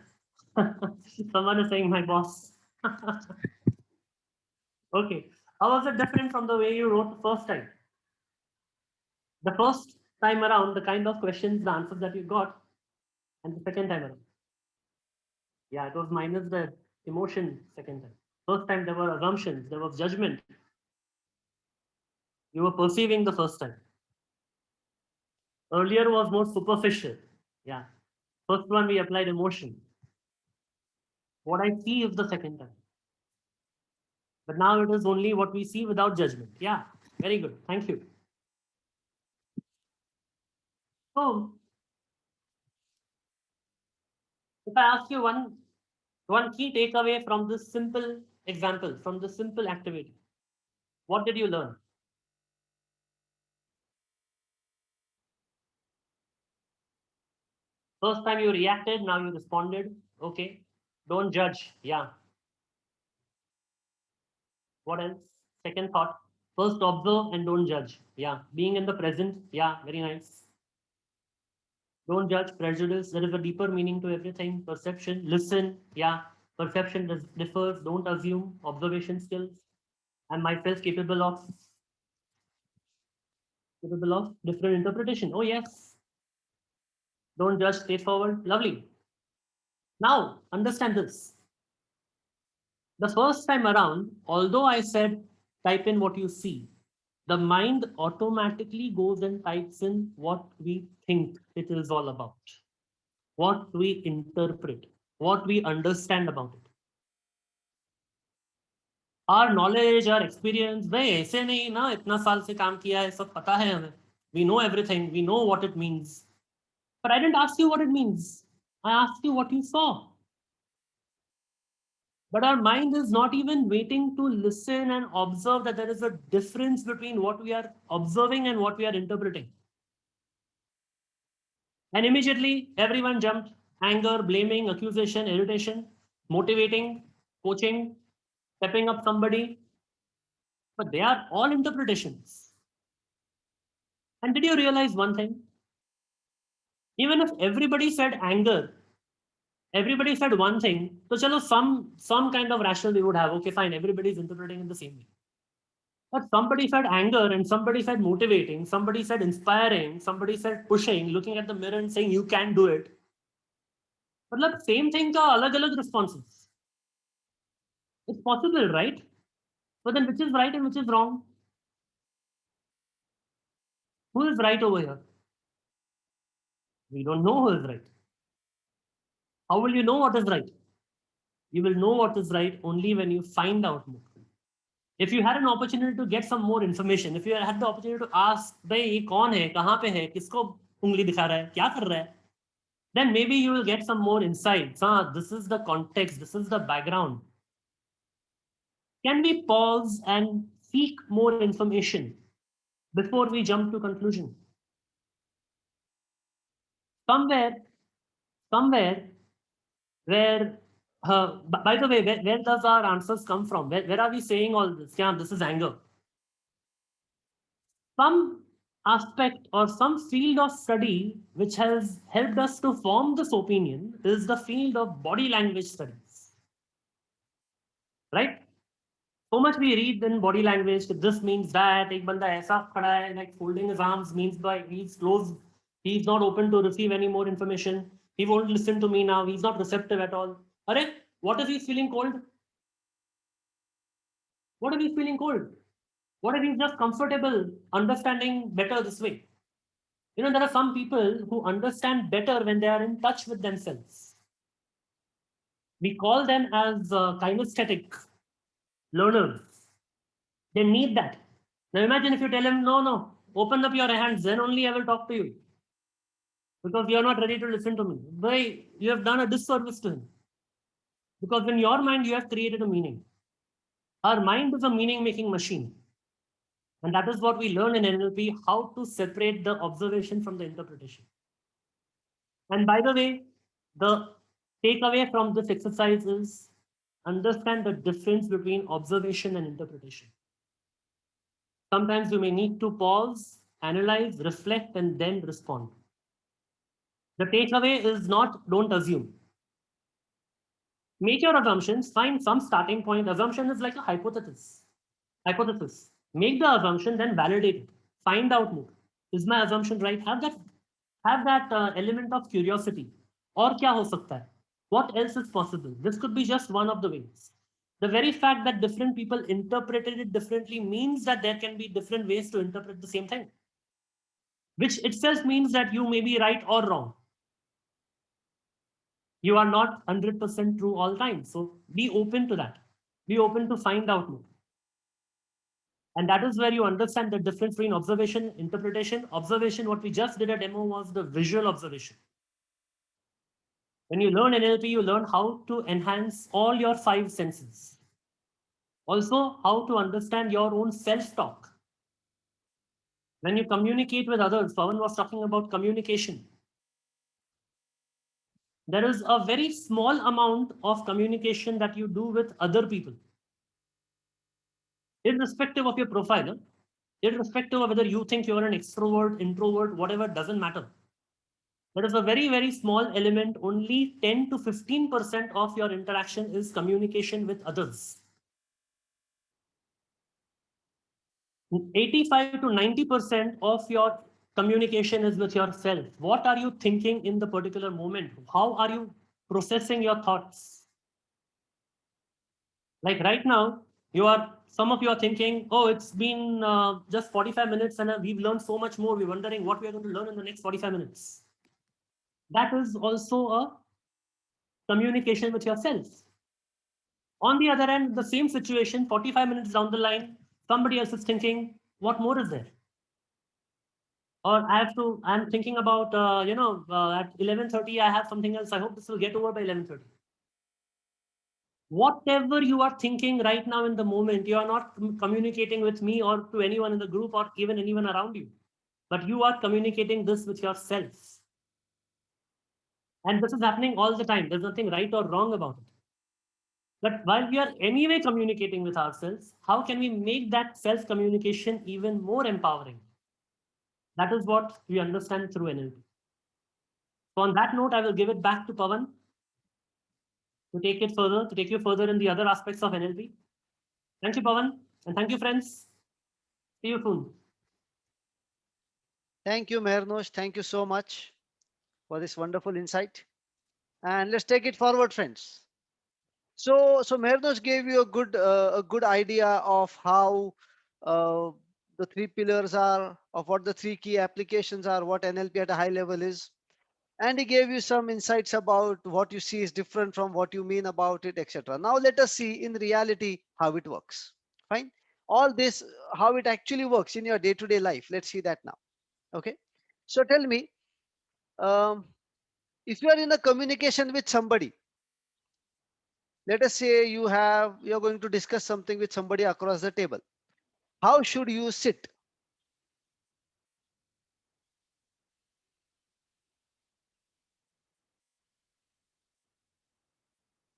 Someone is saying, my boss. Okay. How was it different from the way you wrote the first time? The first time around, the kind of questions, the answers that you got, and the second time around. Yeah, it was minus the emotion second time. First time there were assumptions, there was judgment. You were perceiving the first time. Earlier was more superficial. Yeah. First one we applied emotion. What I see is the second time. But now it is only what we see without judgment. Yeah. Very good. Thank you. So if I ask you one key takeaway from this simple example, from this simple activity, what did you learn? First time you reacted, now you responded. Okay. Don't judge. Yeah. What else? Second thought. First observe and don't judge. Yeah. Being in the present. Yeah. Very nice. Don't judge, prejudice. There is a deeper meaning to everything. Perception. Listen. Yeah. Perception differs. Don't assume. Observation skills. And myself capable of different interpretation. Oh yes. Don't judge. Straightforward. Lovely. Now understand this. The first time around, although I said type in what you see, the mind automatically goes and types in what we think it is all about, what we interpret, what we understand about it. Our knowledge, our experience, भाई ऐसे नहीं ना, इतना साल से काम किया है, सब पता है हमें. We know everything, we know what it means. But I didn't ask you what it means. I asked you what you saw. But our mind is not even waiting to listen and observe that there is a difference between what we are observing and what we are interpreting. And immediately everyone jumped: anger, blaming, accusation, irritation, motivating, coaching, stepping up somebody. But they are all interpretations. And did you realize one thing? Even if everybody said anger, everybody said one thing, so chalo, some kind of rationale we would have. Okay, fine, everybody is interpreting in the same way. But somebody said anger and somebody said motivating, somebody said inspiring, somebody said pushing, looking at the mirror and saying you can do it. But same thing ka alag responses. It's possible, right? But then which is right and which is wrong? Who is right over here? We don't know who is right. How will you know what is right? You will know what is right only when you find out more. If you had an opportunity to get some more information, if you had the opportunity to ask, भाई ये कौन है, कहाँ पे है, किसको उंगली दिखा रहा है, क्या कर रहा है, then maybe you will get some more insights. This is the context, this is the background. Can we pause and seek more information before we jump to conclusion? Somewhere where, by the way, where does our answers come from? Where are we saying all this? Yeah, this is anger. Some aspect or some field of study which has helped us to form this opinion is the field of body language studies. Right? So much we read in body language that this means that, ek banda aisa khada hai, like folding his arms means by he's closed, he's not open to receive any more information, he won't listen to me now, he's not receptive at all. Are, what if he's feeling cold? What if he's feeling cold? What if he's just comfortable understanding better this way? You know, there are some people who understand better when they are in touch with themselves. We call them as kinesthetic learners. They need that. Now imagine if you tell him, no, open up your hands, then only I will talk to you. Because you're not ready to listen to me. Boy, you have done a disservice to him. Because in your mind, you have created a meaning. Our mind is a meaning-making machine. And that is what we learn in NLP, how to separate the observation from the interpretation. And by the way, the takeaway from this exercise is understand the difference between observation and interpretation. Sometimes you may need to pause, analyze, reflect, and then respond. The takeaway is not don't assume. Make your assumptions, find some starting point. Assumption is like a hypothesis. Make the assumption, then validate it. Find out more. Is my assumption right? Have that element of curiosity. Or kya ho sakta hai? What else is possible? This could be just one of the ways. The very fact that different people interpreted it differently means that there can be different ways to interpret the same thing, which itself means that you may be right or wrong. You are not 100% true all time. So be open to that. Be open to find out more. And that is where you understand the difference between observation, interpretation. Observation, what we just did at demo was the visual observation. When you learn NLP, you learn how to enhance all your 5 senses. Also, how to understand your own self-talk. When you communicate with others, Pawan was talking about communication. There is a very small amount of communication that you do with other people. Irrespective of your profile, irrespective of whether you think you're an extrovert, introvert, whatever, doesn't matter. There is a very, very small element, only 10 to 15% of your interaction is communication with others. 85 to 90% of your communication is with yourself. What are you thinking in the particular moment? How are you processing your thoughts? Like right now, some of you are thinking, oh, it's been just 45 minutes and we've learned so much more. We're wondering what we are going to learn in the next 45 minutes. That is also a communication with yourself. On the other end, the same situation, 45 minutes down the line, somebody else is thinking, what more is there? Or I'm thinking about, at 11:30, I have something else. I hope this will get over by 11:30. Whatever you are thinking right now in the moment, you are not communicating with me or to anyone in the group or even anyone around you, but you are communicating this with yourself. And this is happening all the time. There's nothing right or wrong about it. But while we are anyway communicating with ourselves, how can we make that self-communication even more empowering? That is what we understand through NLP. So on that note, I will give it back to Pawan to take you further in the other aspects of NLP. Thank you, Pawan, and thank you, friends. See you soon. Thank you, Mehernosh. Thank you so much for this wonderful insight. And let's take it forward, friends. So Mehernosh gave you a good idea of how the 3 pillars are, of what the 3 key applications are, what NLP at a high level is. And he gave you some insights about what you see is different from what you mean about it, etc. Now let us see in reality how it works. Fine. all this, how it actually works in your day-to-day life. Let's see that now. Okay. So tell me, um, if you are in a communication with somebody, let us say you're going to discuss something with somebody across the table. How should you sit?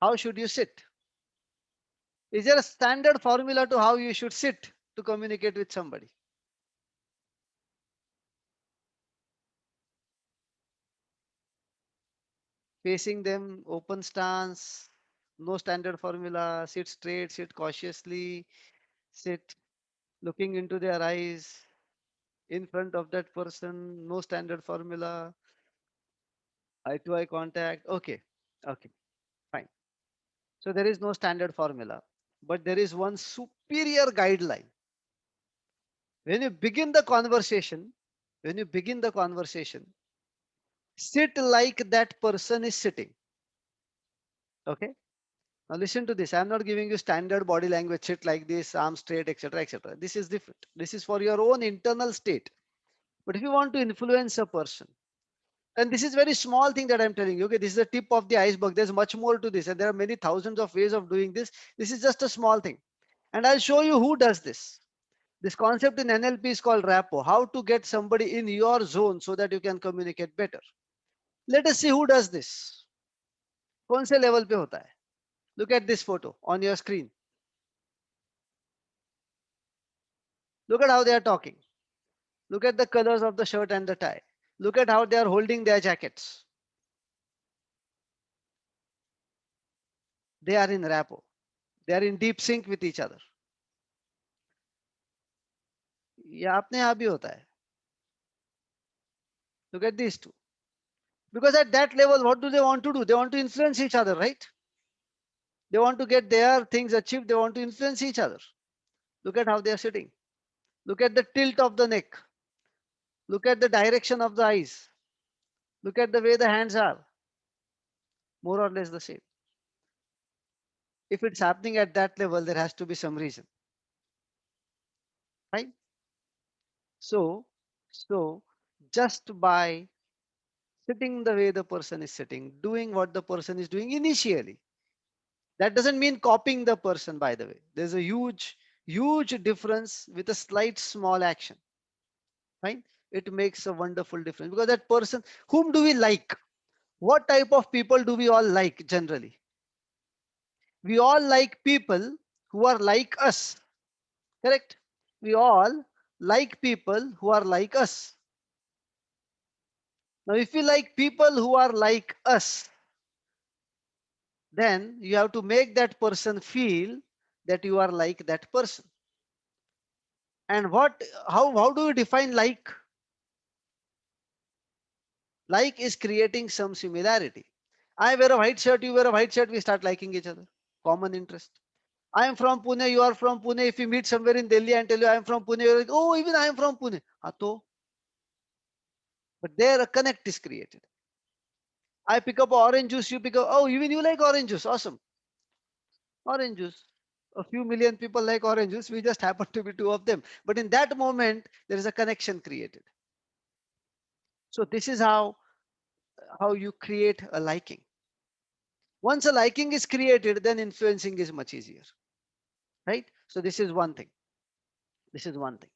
How should you sit? Is there a standard formula to how you should sit to communicate with somebody? Facing them, open stance, no standard formula, sit straight, sit cautiously, sit looking into their eyes, in front of that person, no standard formula, eye to eye contact. Okay, okay, fine. So there is no standard formula, but there is one superior guideline. When you begin the conversation, when you begin the conversation, sit like that person is sitting. Okay. Now listen to this. I'm not giving you standard body language, sit like this, arm straight, etc., etc. This is different. This is for your own internal state. But if you want to influence a person, and this is very small thing that I'm telling you, okay, this is the tip of the iceberg. There's much more to this, and there are many thousands of ways of doing this. This is just a small thing. And I'll show you who does this. This concept in NLP is called rapport, how to get somebody in your zone so that you can communicate better. Let us see who does this. कौन से level पे होता है? Look at this photo on your screen. Look at how they are talking. Look at the colors of the shirt and the tie. Look at how they are holding their jackets. They are in rapport. They are in deep sync with each other. ये अपने यहाँ भी होता है. Look at these two. Because at that level, what do they want to do? They want to influence each other, right? They want to get their things achieved. They want to influence each other. Look at how they are sitting. Look at the tilt of the neck. Look at the direction of the eyes. Look at the way the hands are. More or less the same. If it's happening at that level, there has to be some reason, right? So, so just by sitting the way the person is sitting, doing what the person is doing initially, that doesn't mean copying the person, by the way. There's a huge, huge difference with a slight small action, right? It makes a wonderful difference because that person, whom do we like? What type of people do we all like generally? We all like people who are like us, correct? We all like people who are like us. Now, if we like people who are like us, then you have to make that person feel that you are like that person. And how do you define like? Like is creating some similarity. I wear a white shirt, you wear a white shirt, we start liking each other. Common interest. I am from Pune, you are from Pune. If we meet somewhere in Delhi and tell you I am from Pune, you're like, oh, even I am from Pune. Ato. But there a connect is created. I pick up orange juice, you pick up, oh, even you like orange juice. Awesome. Orange juice. A few million people like orange juice. We just happen to be two of them. But in that moment, there is a connection created. So this is how you create a liking. Once a liking is created, then influencing is much easier, right? So this is one thing. This is one thing.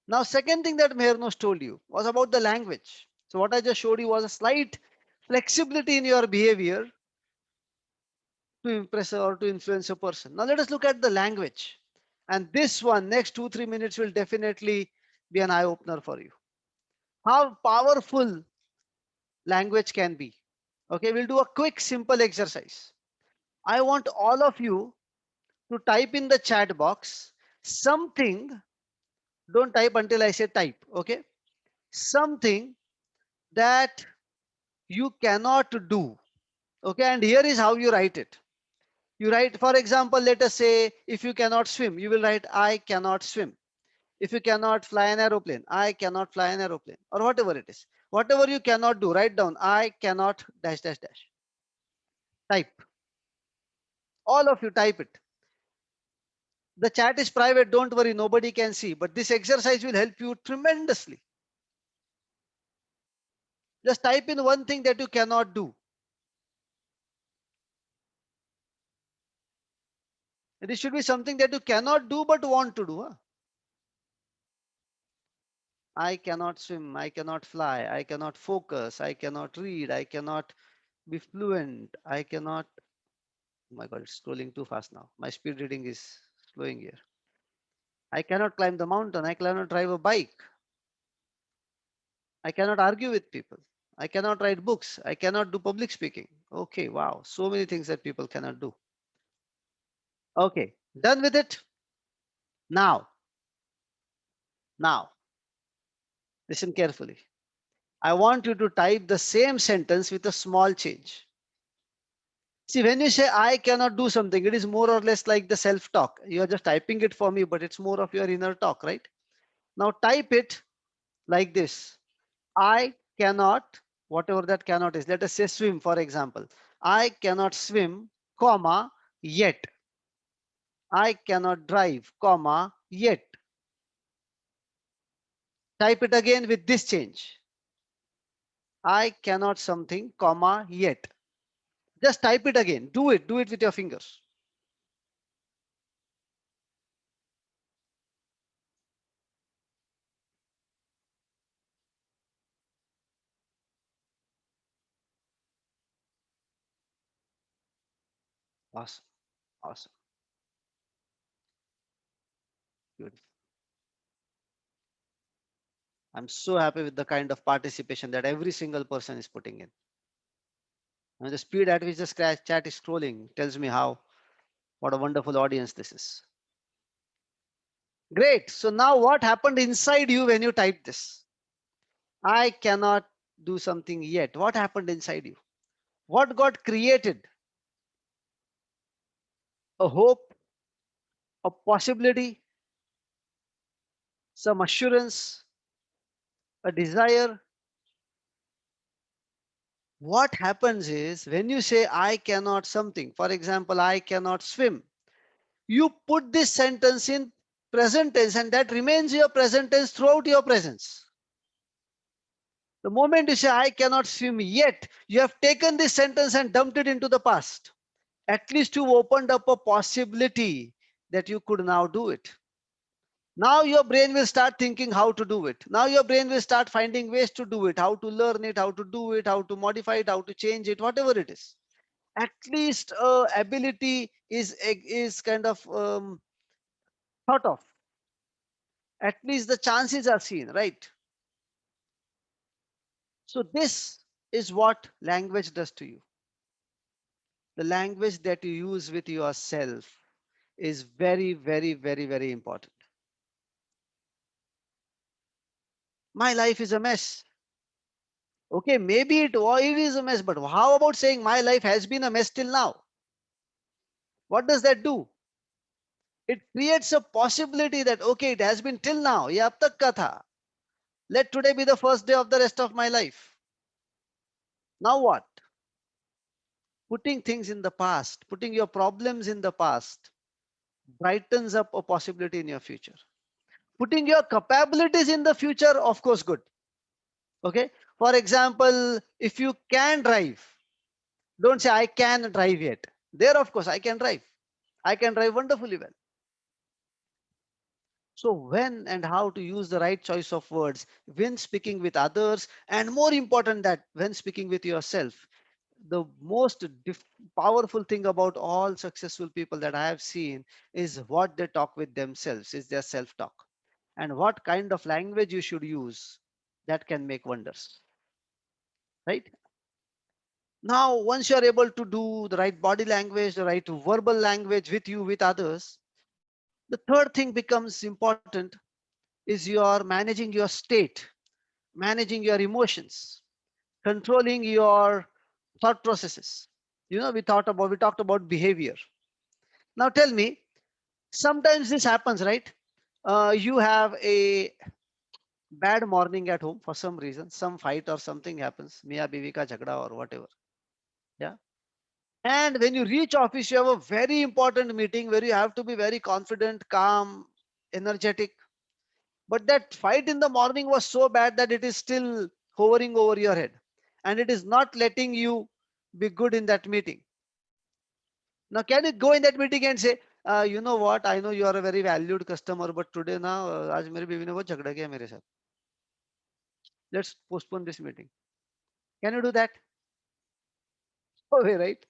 Now, second thing that Mehernos told you was about the language. So what I just showed you was a slight flexibility in your behavior to impress or to influence a person. Now let us look at the language. And this one, next 2-3 minutes will definitely be an eye opener for you. How powerful language can be. Okay, we'll do a quick, simple exercise. I want all of you to type in the chat box something. Don't type until I say type. Okay, something that you cannot do. Okay, and here is how you write it. You write, for example, let us say if you cannot swim, you will write I cannot swim. If you cannot fly an aeroplane, I cannot fly an aeroplane, or whatever it is. Whatever you cannot do, write down I cannot dash dash dash. Type. All of you type it. The chat is private, don't worry, nobody can see, but this exercise will help you tremendously. Just type in one thing that you cannot do. It should be something that you cannot do but want to do. Huh? I cannot swim, I cannot fly, I cannot focus, I cannot read, I cannot be fluent, I cannot. Oh my God, it's scrolling too fast now. My speed reading is slowing here. I cannot climb the mountain, I cannot drive a bike, I cannot argue with people, I cannot write books, I cannot do public speaking. Okay, wow, so many things that people cannot do. Okay, done with it. Now, listen carefully. I want you to type the same sentence with a small change. See, when you say I cannot do something, it is more or less like the self-talk. You are just typing it for me, but it's more of your inner talk, right? Now type it like this. I cannot, whatever that cannot is. Let us say swim, for example. I cannot swim, comma, yet. I cannot drive, comma, yet. Type it again with this change. I cannot something, comma, yet. Just type it again. Do it with your fingers. Awesome. Awesome. Beautiful. I'm so happy with the kind of participation that every single person is putting in. And the speed at which the scratch chat is scrolling tells me what a wonderful audience this is. Great. So now what happened inside you when you typed this? I cannot do something yet. What happened inside you? What got created? A hope, a possibility, some assurance, a desire. What happens is when you say I cannot something, for example, I cannot swim, you put this sentence in present tense and that remains your present tense throughout your presence. The moment you say I cannot swim yet, you have taken this sentence and dumped it into the past. At least you opened up a possibility that you could now do it. Now your brain will start thinking how to do it. Now your brain will start finding ways to do it, how to learn it, how to do it, how to modify it, how to change it, whatever it is. At least ability is kind of thought of. At least the chances are seen, right? So this is what language does to you. The language that you use with yourself is very, very, very, very important. My life is a mess. Okay, maybe it is a mess, but how about saying my life has been a mess till now? What does that do? It creates a possibility that, okay, it has been till now. Ye ab tak ka tha. Let today be the first day of the rest of my life. Now what? Putting things in the past, putting your problems in the past brightens up a possibility in your future. Putting your capabilities in the future, of course, good. Okay. For example, if you can drive, don't say I can drive yet. There, of course, I can drive. I can drive wonderfully well. So when and how to use the right choice of words when speaking with others, and more important that when speaking with yourself. The most powerful thing about all successful people that I have seen is what they talk with themselves, is their self-talk. And what kind of language you should use that can make wonders, right? Now, once you're able to do the right body language, the right verbal language with you, with others, the third thing becomes important is your managing your state, managing your emotions, controlling your thought processes. You know, we talked about behavior. Now tell me, sometimes this happens, right? You have a bad morning at home for some reason, some fight or something happens, Mia Bivi ka jhagda or whatever. Yeah. And when you reach office, you have a very important meeting where you have to be very confident, calm, energetic. But that fight in the morning was so bad that it is still hovering over your head and it is not letting you be good in that meeting. Now, can you go in that meeting and say, you know what? I know you are a very valued customer, but today ना आज मेरी बीवी ने बहुत झगड़ा किया मेरे साथ. Let's postpone this meeting. Can you do that? Okay, right?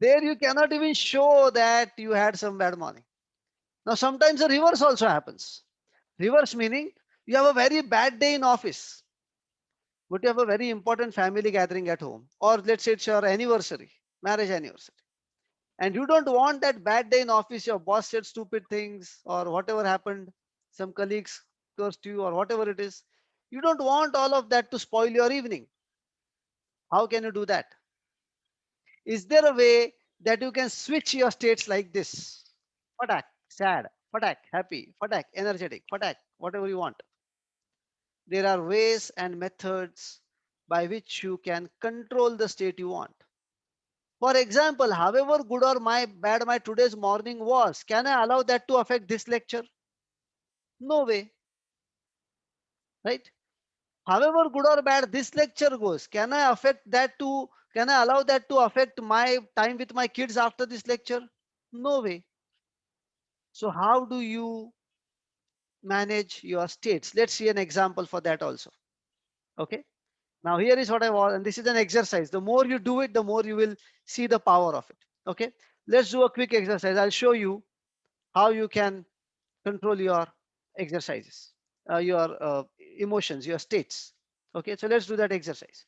There you cannot even show that you had some bad morning. Now, sometimes the reverse also happens. Reverse meaning you have a very bad day in office, but you have a very important family gathering at home. Or let's say it's your anniversary, marriage anniversary. And you don't want that bad day in office, your boss said stupid things or whatever happened, some colleagues cursed you or whatever it is. You don't want all of that to spoil your evening. How can you do that? Is there a way that you can switch your states like this? Fatak, sad, fatak, happy, fatak, energetic, fatak, whatever you want. There are ways and methods by which you can control the state you want. For example, however good or my bad my today's morning was, can I allow that to affect this lecture? No way, right? However good or bad this lecture goes, can I affect that to, can I allow that to affect my time with my kids after this lecture? No way. So how do you manage your states? Let's see an example for that also. Okay. Now here is what I want, and this is an exercise. The more you do it, the more you will see the power of it. Okay. Let's do a quick exercise. I'll show you how you can control your exercises, your emotions, your states. Okay, so let's do that exercise.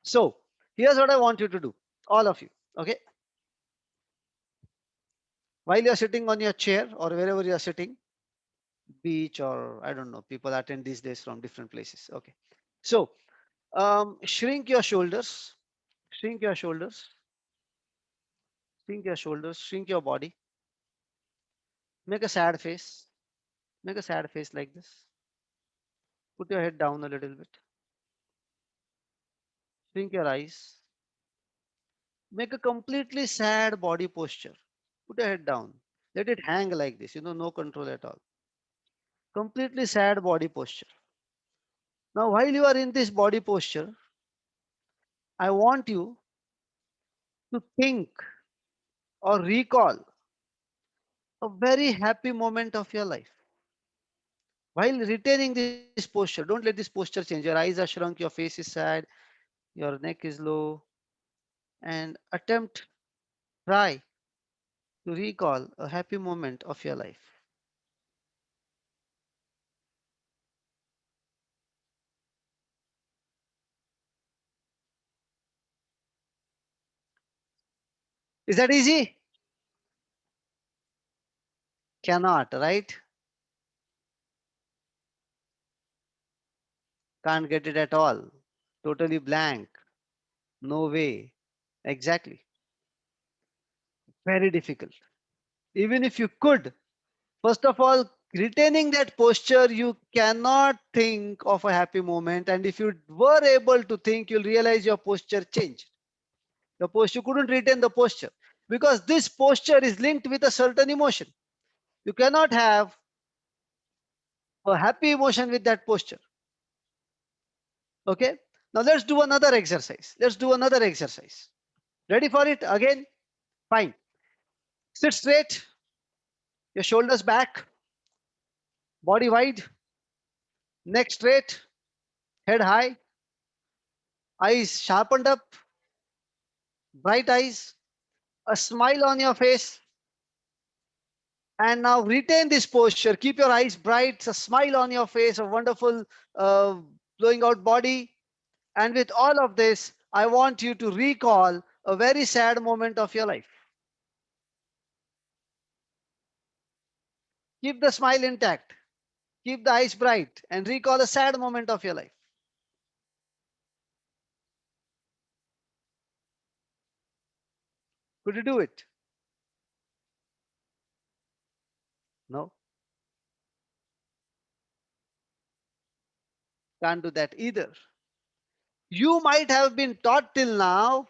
So here's what I want you to do, all of you. Okay, while you're sitting on your chair or wherever you're sitting, beach or I don't know, people attend these days from different places. Okay, so shrink your shoulders, shrink your shoulders, shrink your shoulders, shrink your body. Make a sad face. Make a sad face like this. Put your head down a little bit. Shrink your eyes. Make a completely sad body posture. Put your head down. Let it hang like this, no control at all. Completely sad body posture. Now, while you are in this body posture, I want you to think or recall a very happy moment of your life. While retaining this posture, don't let this posture change. Your eyes are shrunk, your face is sad, your neck is low, and try to recall a happy moment of your life. Is that easy? Cannot, right? Can't get it at all. Totally blank. No way. Exactly. Very difficult. Even if you could, first of all, retaining that posture, you cannot think of a happy moment. And if you were able to think, you'll realize your posture changed. The posture, you couldn't retain the posture because this posture is linked with a certain emotion. You cannot have a happy emotion with that posture. Okay. Now let's do another exercise. Let's do another exercise. Ready for it? Again? Fine. Sit straight, your shoulders back, body wide, neck straight, head high, eyes sharpened up, bright eyes, a smile on your face. And now retain this posture. Keep your eyes bright, a smile on your face, a wonderful blowing out body. And with all of this, I want you to recall a very sad moment of your life. Keep the smile intact, keep the eyes bright, and recall a sad moment of your life. Could you do it? No, can't do that either. You might have been taught till now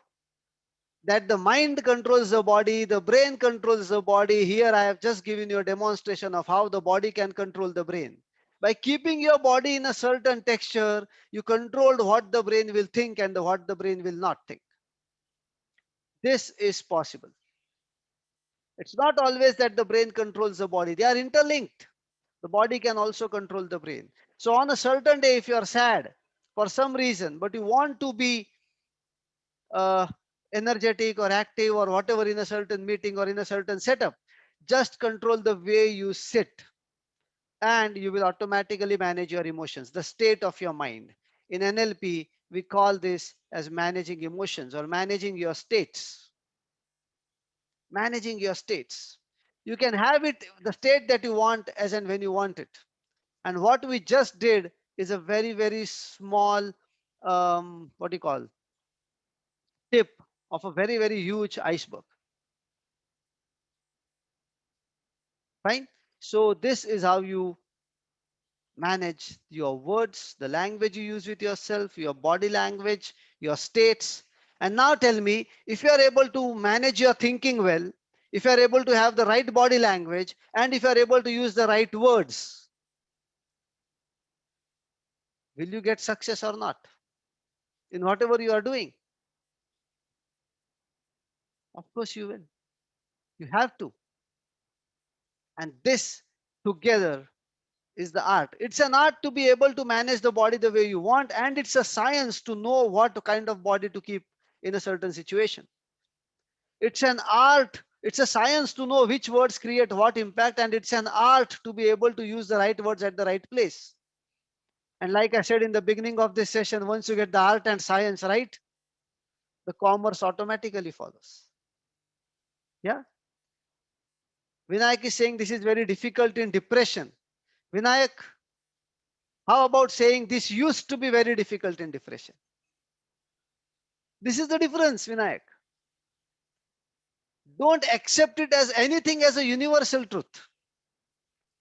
that the mind controls the body, the brain controls the body. Here I have just given you a demonstration of how the body can control the brain. By keeping your body in a certain texture, you controlled what the brain will think and what the brain will not think. This is possible. It's not always that the brain controls the body. They are interlinked. The body can also control the brain. So on a certain day, if you are sad for some reason, but you want to be uh, energetic or active or whatever in a certain meeting or in a certain setup, just control the way you sit and you will automatically manage your emotions, the state of your mind. In NLP, we call this as managing emotions or managing your states. Managing your states. You can have it, the state that you want as and when you want it. And what we just did is a very, very small, what do you call, tip of a very, very huge iceberg. Fine. So this is how you manage your words, the language you use with yourself, your body language, your states. And now tell me, if you are able to manage your thinking well, if you are able to have the right body language, and if you are able to use the right words, will you get success or not in whatever you are doing? Of course you will. You have to. And this together is the art. It's an art to be able to manage the body the way you want, and it's a science to know what kind of body to keep in a certain situation. It's an art, it's a science to know which words create what impact, and it's an art to be able to use the right words at the right place. And like I said in the beginning of this session, once you get the art and science right, the commerce automatically follows. Yeah. Vinayak is saying this is very difficult in depression. Vinayak, how about saying this used to be very difficult in depression? This is the difference, Vinayak. Don't accept it as anything as a universal truth.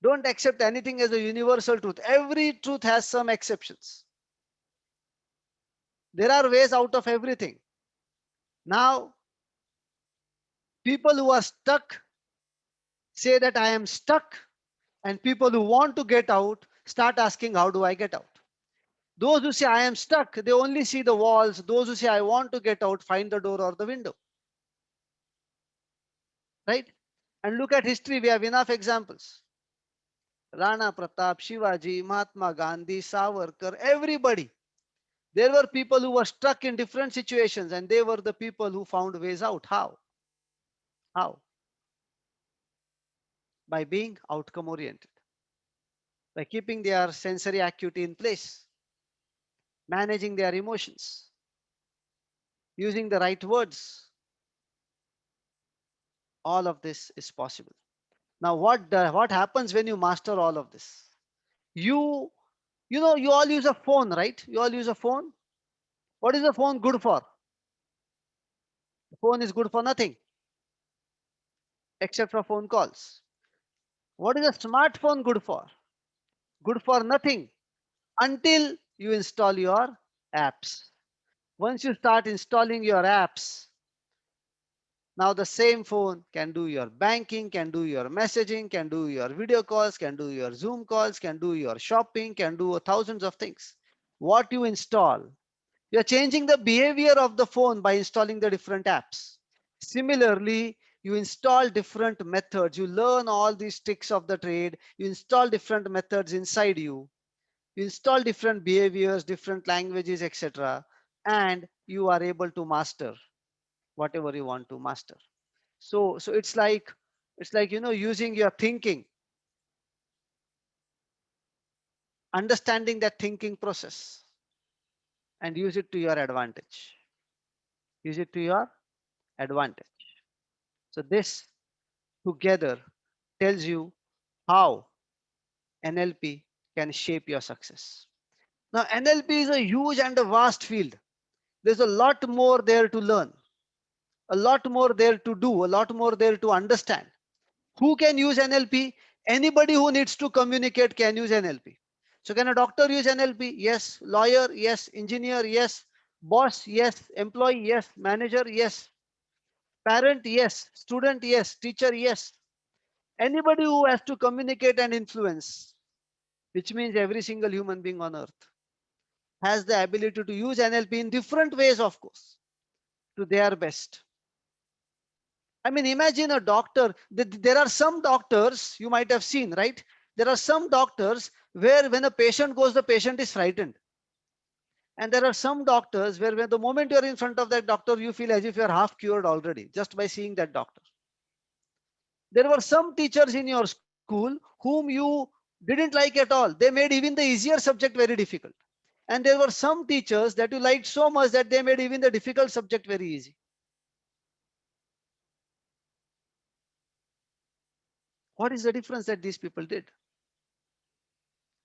Don't accept anything as a universal truth. Every truth has some exceptions. There are ways out of everything. Now, people who are stuck say that I am stuck, and people who want to get out start asking, how do I get out? Those who say I am stuck, they only see the walls. Those who say I want to get out, find the door or the window. Right? And look at history, we have enough examples. Rana Pratap, Shivaji, Mahatma Gandhi, Savarkar, everybody. There were people who were stuck in different situations, and they were the people who found ways out. How? How? By being outcome oriented, by keeping their sensory acuity in place, managing their emotions, using the right words. All of this is possible. Now, what happens when you master all of this? You, you all use a phone, right? You all use a phone. What is the phone good for? The phone is good for nothing except for phone calls. What is a smartphone good for? Good for nothing until you install your apps. Once you start installing your apps, now the same phone can do your banking, can do your messaging, can do your video calls, can do your Zoom calls, can do your shopping, can do thousands of things. What you install, you're changing the behavior of the phone by installing the different apps. Similarly, you install different methods. You learn all these tricks of the trade. You install different methods inside you. You install different behaviors, different languages, etc. And you are able to master whatever you want to master. So it's like using your thinking, understanding that thinking process, and use it to your advantage. Use it to your advantage. So this together tells you how NLP can shape your success. Now, NLP is a huge and a vast field. There's a lot more there to learn, a lot more there to do, a lot more there to understand. Who can use NLP? Anybody who needs to communicate can use NLP. So can a doctor use NLP? Yes. Lawyer? Yes. Engineer? Yes. Boss? Yes. Employee? Yes. Manager? Yes. Parent, yes. Student, yes. Teacher, yes. Anybody who has to communicate and influence, which means every single human being on earth, has the ability to use NLP in different ways, of course, to their best. I mean, imagine a doctor. There are some doctors you might have seen, right? There are some doctors where when a patient goes, the patient is frightened. And there are some doctors where when the moment you're in front of that doctor, you feel as if you're half cured already just by seeing that doctor. There were some teachers in your school whom you didn't like at all. They made even the easier subject very difficult. And there were some teachers that you liked so much that they made even the difficult subject very easy. What is the difference that these people did?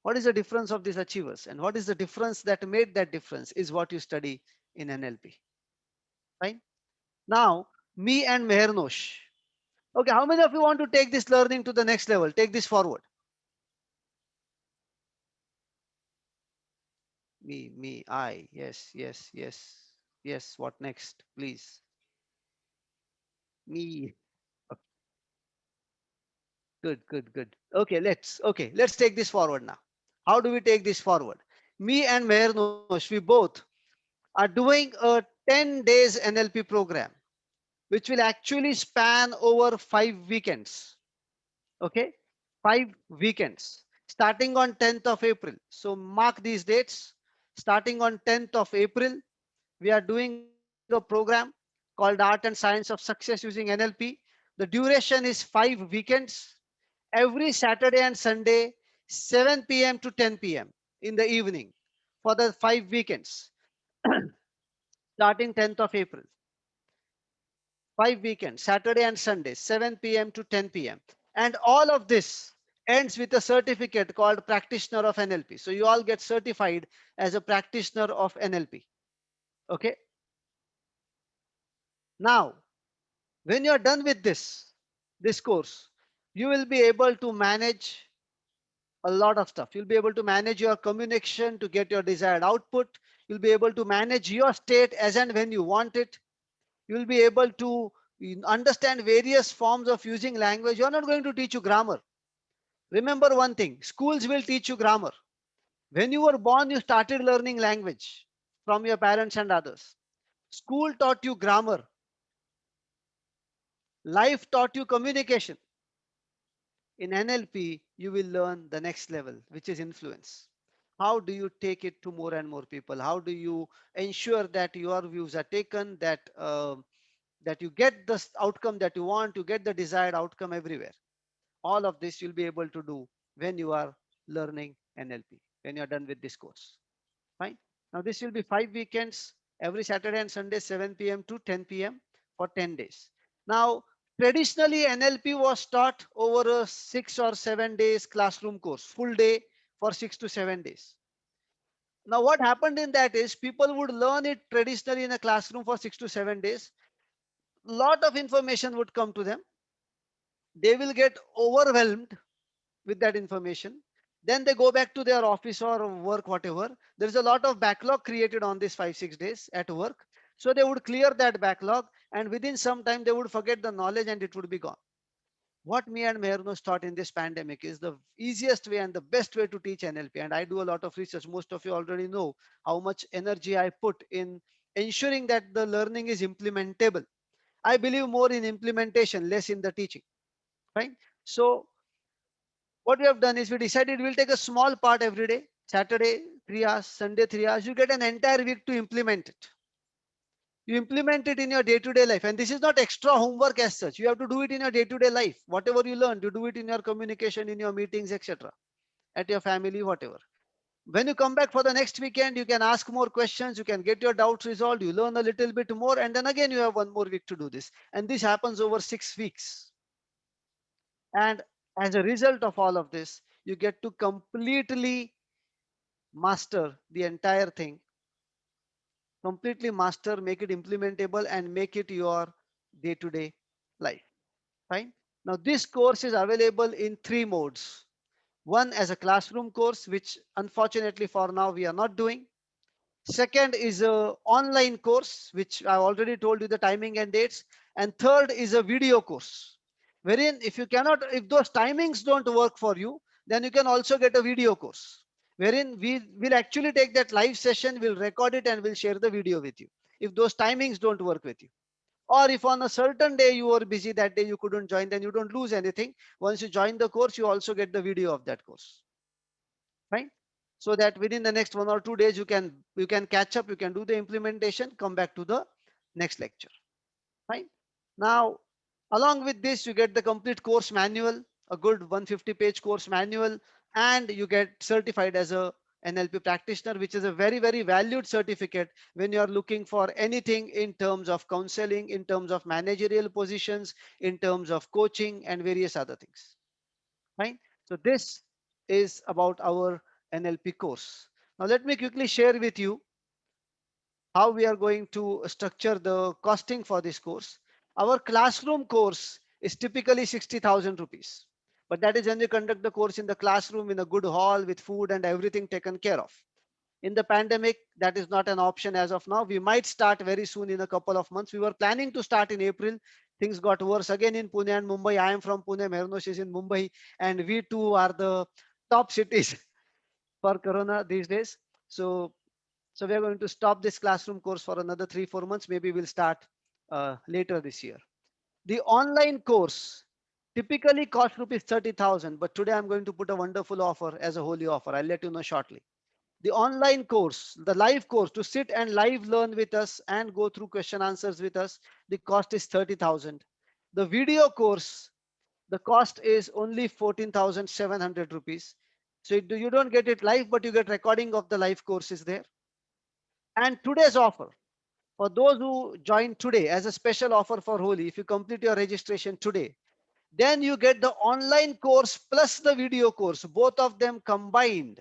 What is the difference of these achievers? And what is the difference that made that difference is what you study in NLP. Fine. Now, me and Mehernosh. Okay, how many of you want to take this learning to the next level? Take this forward. I. Yes, yes, yes, yes. What next, please? Me. Okay, good, good, good. Okay, let's take this forward now. How do we take this forward? Me and Mehernosh, we both are doing a 10 days NLP program, which will actually span over 5 weekends. Okay, 5 weekends starting on 10th of April. So mark these dates. Starting on 10th of April, we are doing a program called Art and Science of Success using NLP. The duration is 5 weekends, every Saturday and Sunday, 7 p.m. to 10 p.m. in the evening for the 5 weekends, starting 10th of April. 5 weekends, Saturday and Sunday, 7 p.m. to 10 p.m. And all of this ends with a certificate called Practitioner of NLP. So you all get certified as a practitioner of NLP. Okay. Now, when you're done with this course, you will be able to manage a lot of stuff. You'll be able to manage your communication to get your desired output. You'll be able to manage your state as and when you want it. You'll be able to understand various forms of using language. You're not going to teach you grammar. Remember one thing, schools will teach you grammar. When you were born, you started learning language from your parents and others. School taught you grammar. Life taught you communication. In NLP, you will learn the next level, which is influence. How do you take it to more and more people? How do you ensure that your views are taken, that you get the outcome that you want, you get the desired outcome everywhere? All of this you'll be able to do when you are learning NLP, when you're done with this course. Fine. Now this will be 5 weekends, every Saturday and Sunday, 7 p.m. to 10 p.m. for 10 days. Now, traditionally NLP was taught over a 6 or 7 days classroom course, full day for 6 to 7 days. Now, what happened in that is people would learn it traditionally in a classroom for 6 to 7 days. Lot of information would come to them. They will get overwhelmed with that information. Then they go back to their office or work, whatever. There is a lot of backlog created on these 5 6 days at work. So they would clear that backlog, and within some time they would forget the knowledge and it would be gone. What me and Mehernos taught in this pandemic is the easiest way and the best way to teach NLP. And I do a lot of research. Most of you already know how much energy I put in ensuring that the learning is implementable. I believe more in implementation, less in the teaching. Right? So what we have done is we decided we'll take a small part every day. Saturday 3 hours, Sunday 3 hours. You get an entire week to implement it. You implement it in your day-to-day life, and this is not extra homework as such. You have to do it in your day-to-day life. Whatever you learn, you do it in your communication, in your meetings, etc., at your family, whatever. When you come back for the next weekend, you can ask more questions, you can get your doubts resolved, you learn a little bit more, and then again you have one more week to do this. And this happens over 6 weeks. And as a result of all of this, you get to completely master the entire thing, completely master, make it implementable, and make it your day-to-day life. Fine. Now, this course is available in 3 modes. One as a classroom course, which unfortunately for now we are not doing. Second is a online course, which I already told you the timing and dates. And third is a video course, wherein if those timings don't work for you, then you can also get a video course, wherein we will actually take that live session, we'll record it and we'll share the video with you if those timings don't work with you. Or if on a certain day you were busy that day, you couldn't join, then you don't lose anything. Once you join the course, you also get the video of that course, right? So that within the next 1 or 2 days, you can catch up, you can do the implementation, come back to the next lecture, right? Now, along with this, you get the complete course manual, a good 150-page course manual, and you get certified as a NLP practitioner, which is a very, very valued certificate when you are looking for anything in terms of counseling, in terms of managerial positions, in terms of coaching, and various other things, right? So this is about our NLP course. Now, let me quickly share with you how we are going to structure the costing for this course. Our classroom course is typically 60,000 rupees, but that is when you conduct the course in the classroom in a good hall with food and everything taken care of. In the pandemic, that is not an option as of now. We might start very soon in a couple of months. We were planning to start in April. Things got worse again in Pune and Mumbai. I am from Pune, Mehrnosh is in Mumbai, and we two are the top cities for Corona these days. So we are going to stop this classroom course for another 3-4 months. Maybe we'll start later this year. The online course typically costs rupees 30,000, but today I'm going to put a wonderful offer as a holy offer. I'll let you know shortly. The online course, the live course, to sit and live learn with us and go through question answers with us, the cost is 30,000. The video course, the cost is only 14,700 rupees. So you don't get it live, but you get recording of the live courses there. And today's offer, for those who join today as a special offer for Holi, if you complete your registration today, then you get the online course plus the video course, both of them combined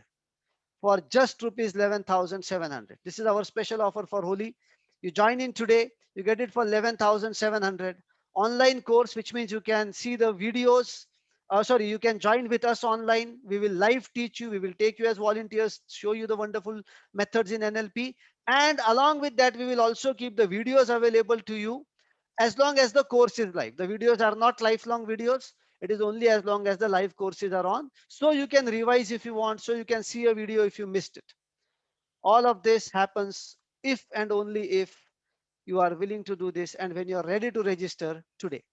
for just rupees 11,700. This is our special offer for Holi. You join in today, you get it for 11,700. Online course, which means you can see the videos. Sorry, you can join with us online. We will live teach you. We will take you as volunteers, show you the wonderful methods in NLP. And along with that, we will also keep the videos available to you as long as the course is live. The videos are not lifelong videos. It is only as long as the live courses are on. So you can revise if you want. So you can see a video if you missed it. All of this happens if and only if you are willing to do this and when you are ready to register today.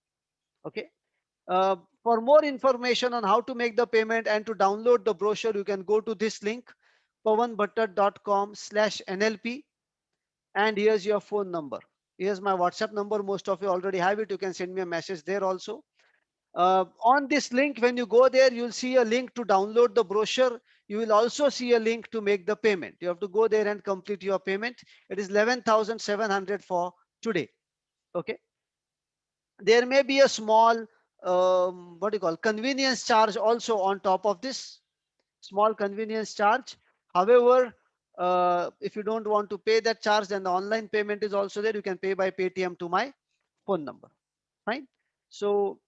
Okay. For more information on how to make the payment and to download the brochure, you can go to this link, pawanbhattar.com/NLP. And here's your phone number. Here's my WhatsApp number. Most of you already have it. You can send me a message there also. On this link, when you go there, you'll see a link to download the brochure. You will also see a link to make the payment. You have to go there and complete your payment. It is 11,700 for today. Okay. There may be a small, what do you call, convenience charge also on top of this, small convenience charge. However, if you don't want to pay that charge, then the online payment is also there. You can pay by Paytm to my phone number. Fine. So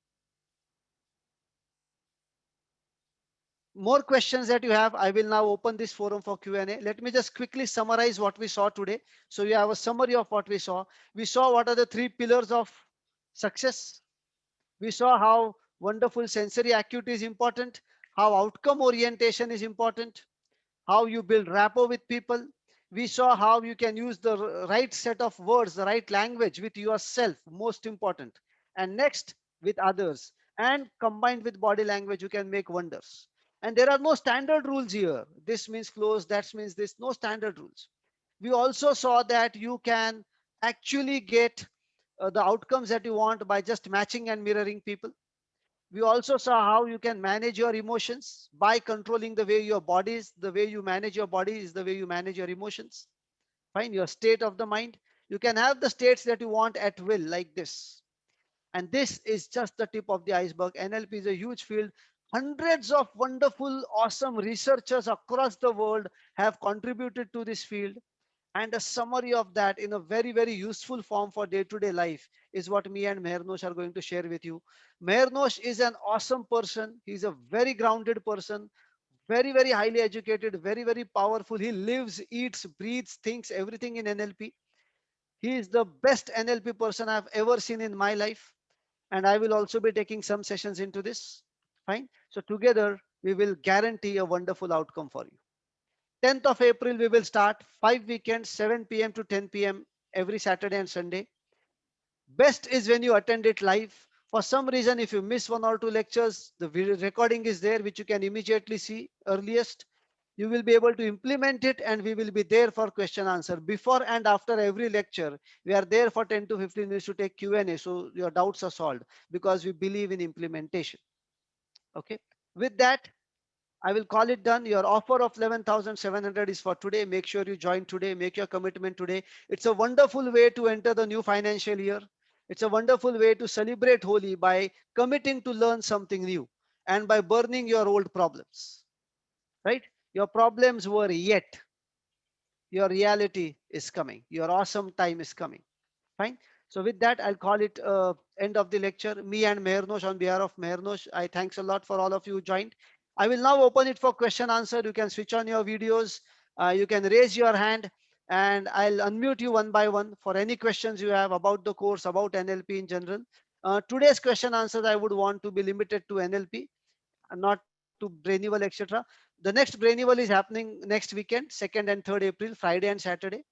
more questions that you have, I will now open this forum for Q&A. Let me just quickly summarize what we saw today. So you have a summary of what we saw. We saw what are the 3 pillars of success. We saw how wonderful sensory acuity is important, how outcome orientation is important, how you build rapport with people. We saw how you can use the right set of words, the right language with yourself, most important. And next, with others. And combined with body language, you can make wonders. And there are no standard rules here. This means close, that means this, no standard rules. We also saw that you can actually get the outcomes that you want by just matching and mirroring people. We also saw how you can manage your emotions by controlling the way your body is. The way you manage your body is the way you manage your emotions. Fine, your state of the mind. You can have the states that you want at will, like this. And this is just the tip of the iceberg. NLP is a huge field. Hundreds of wonderful, awesome researchers across the world have contributed to this field. And a summary of that in a very, very useful form for day-to-day life is what me and Mehrnosh are going to share with you. Mehrnosh is an awesome person. He's a very grounded person, very, very highly educated, very, very powerful. He lives, eats, breathes, thinks everything in NLP. He is the best NLP person I've ever seen in my life. And I will also be taking some sessions into this. Fine. So together we will guarantee a wonderful outcome for you. 10th of April, we will start 5 weekends, 7 p.m. to 10 p.m. every Saturday and Sunday. Best is when you attend it live. For some reason, if you miss one or two lectures, the recording is there, which you can immediately see earliest. You will be able to implement it, and we will be there for question answer before and after every lecture. We are there for 10 to 15 minutes to take Q&A, so your doubts are solved, because we believe in implementation. Okay. With that, I will call it done. Your offer of 11,700 is for today. Make sure you join today. Make your commitment today. It's a wonderful way to enter the new financial year. It's a wonderful way to celebrate Holi by committing to learn something new and by burning your old problems, right? Your problems were yet. Your reality is coming. Your awesome time is coming. Fine. So with that, I'll call it end of the lecture. Me and Mehernosh, on behalf of Mehernosh, I thanks a lot for all of you who joined. I will now open it for question answer. You can switch on your videos. You can raise your hand and I'll unmute you one by one for any questions you have about the course, about NLP in general. Today's question answers I would want to be limited to NLP and not to Brainival, etc. The next Brainival is happening next weekend, 2nd and 3rd April, Friday and Saturday,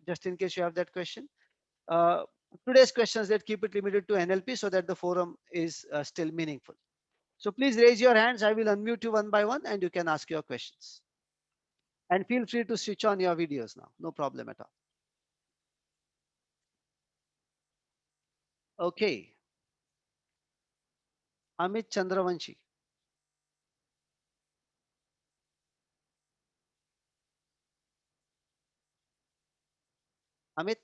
just in case you have that question. Uh, Today's questions, that keep it limited to NLP so that the forum is still meaningful. So please raise your hands. I will unmute you one by one and you can ask your questions. And feel free to switch on your videos now. No problem at all. Okay. Amit Chandravanshi. Amit.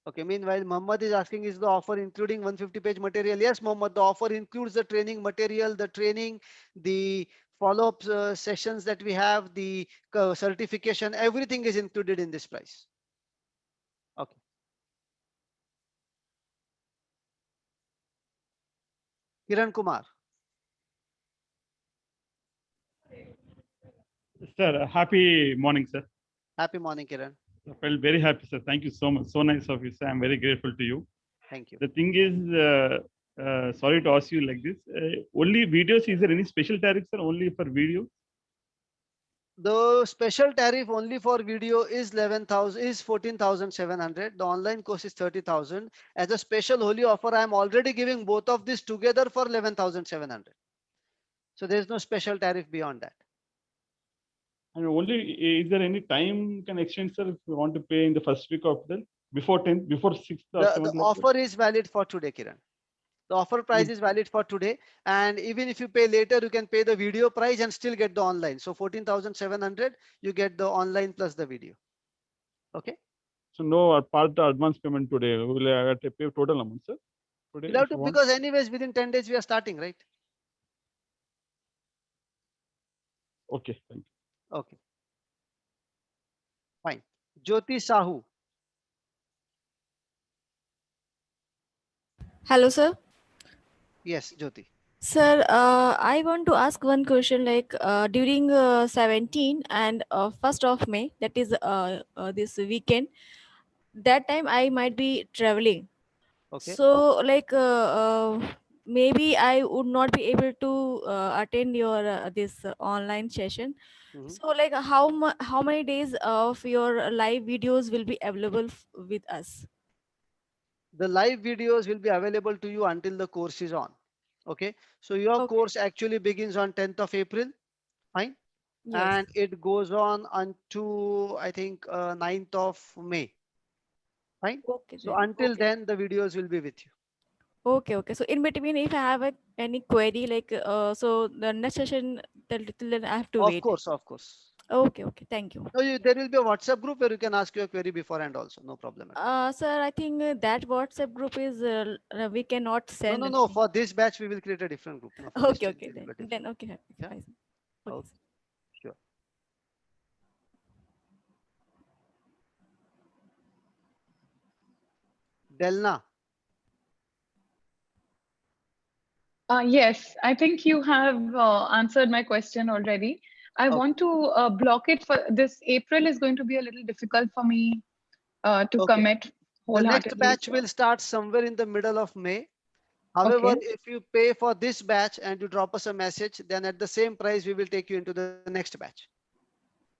Okay, meanwhile, Mohammed is asking, is the offer including 150-page material? Yes, Mohammed, the offer includes the training material, the training, the follow-up sessions that we have, the certification, everything is included in this price. Okay. Kiran Kumar. Sir, happy morning, sir. Happy morning, Kiran. I felt very happy, sir. Thank you so much. So nice of you, sir. I'm very grateful to you. Thank you. The thing is, sorry to ask you like this. Only videos, is there any special tariff, sir? Only for video? The special tariff only for video is 14,700. The online course is 30,000. As a special Holi offer, I am already giving both of these together for 11,700. So there is no special tariff beyond that. And only, is there any time can extend, sir, if you want to pay in the first week of the before 10th, before 6th or 7th? The offer is valid for today, Kiran. The offer price is valid for today. And even if you pay later, you can pay the video price and still get the online. So 14,700, you get the online plus the video. Okay. So no part the advance payment today. We will have to pay total amount, sir. Today, Without, because anyways, within 10 days, we are starting, right? Okay, thank you. Okay. Fine. Jyoti Sahu. Hello, sir. Yes, Jyoti. Sir, I want to ask one question. Like during 17 and 1st of May, that is this weekend, that time I might be traveling. Okay. So, like maybe I would not be able to attend your this online session. So, like how many days of your live videos will be available with us? The live videos will be available to you until the course is on. Okay. So your Okay. course actually begins on 10th of April. Fine. Yes. And it goes on unto, I think, 9th of May. Fine. Okay. So Then. until Okay. then, the videos will be with you. Okay, okay. So in between, if I have any query, like so the next session, till then I have to Of wait. course, of course. Okay, okay. Thank you. So there will be a WhatsApp group where you can ask your query beforehand also. No problem at all. Sir, I think that WhatsApp group is we cannot No, send no, no. anything. For this batch, we will create a different group. No, for this Okay, batch, okay. it will be Then different. okay, Yeah. fine, sir. Okay, Okay. sir. Sure. Delna. Yes, I think you have answered my question already. I Okay. want to block it for this April is going to be a little difficult for me to Okay. commit The wholeheartedly. next batch so- will start somewhere in the middle of May. However, Okay. if you pay for this batch and you drop us a message, then at the same price, we will take you into the next batch.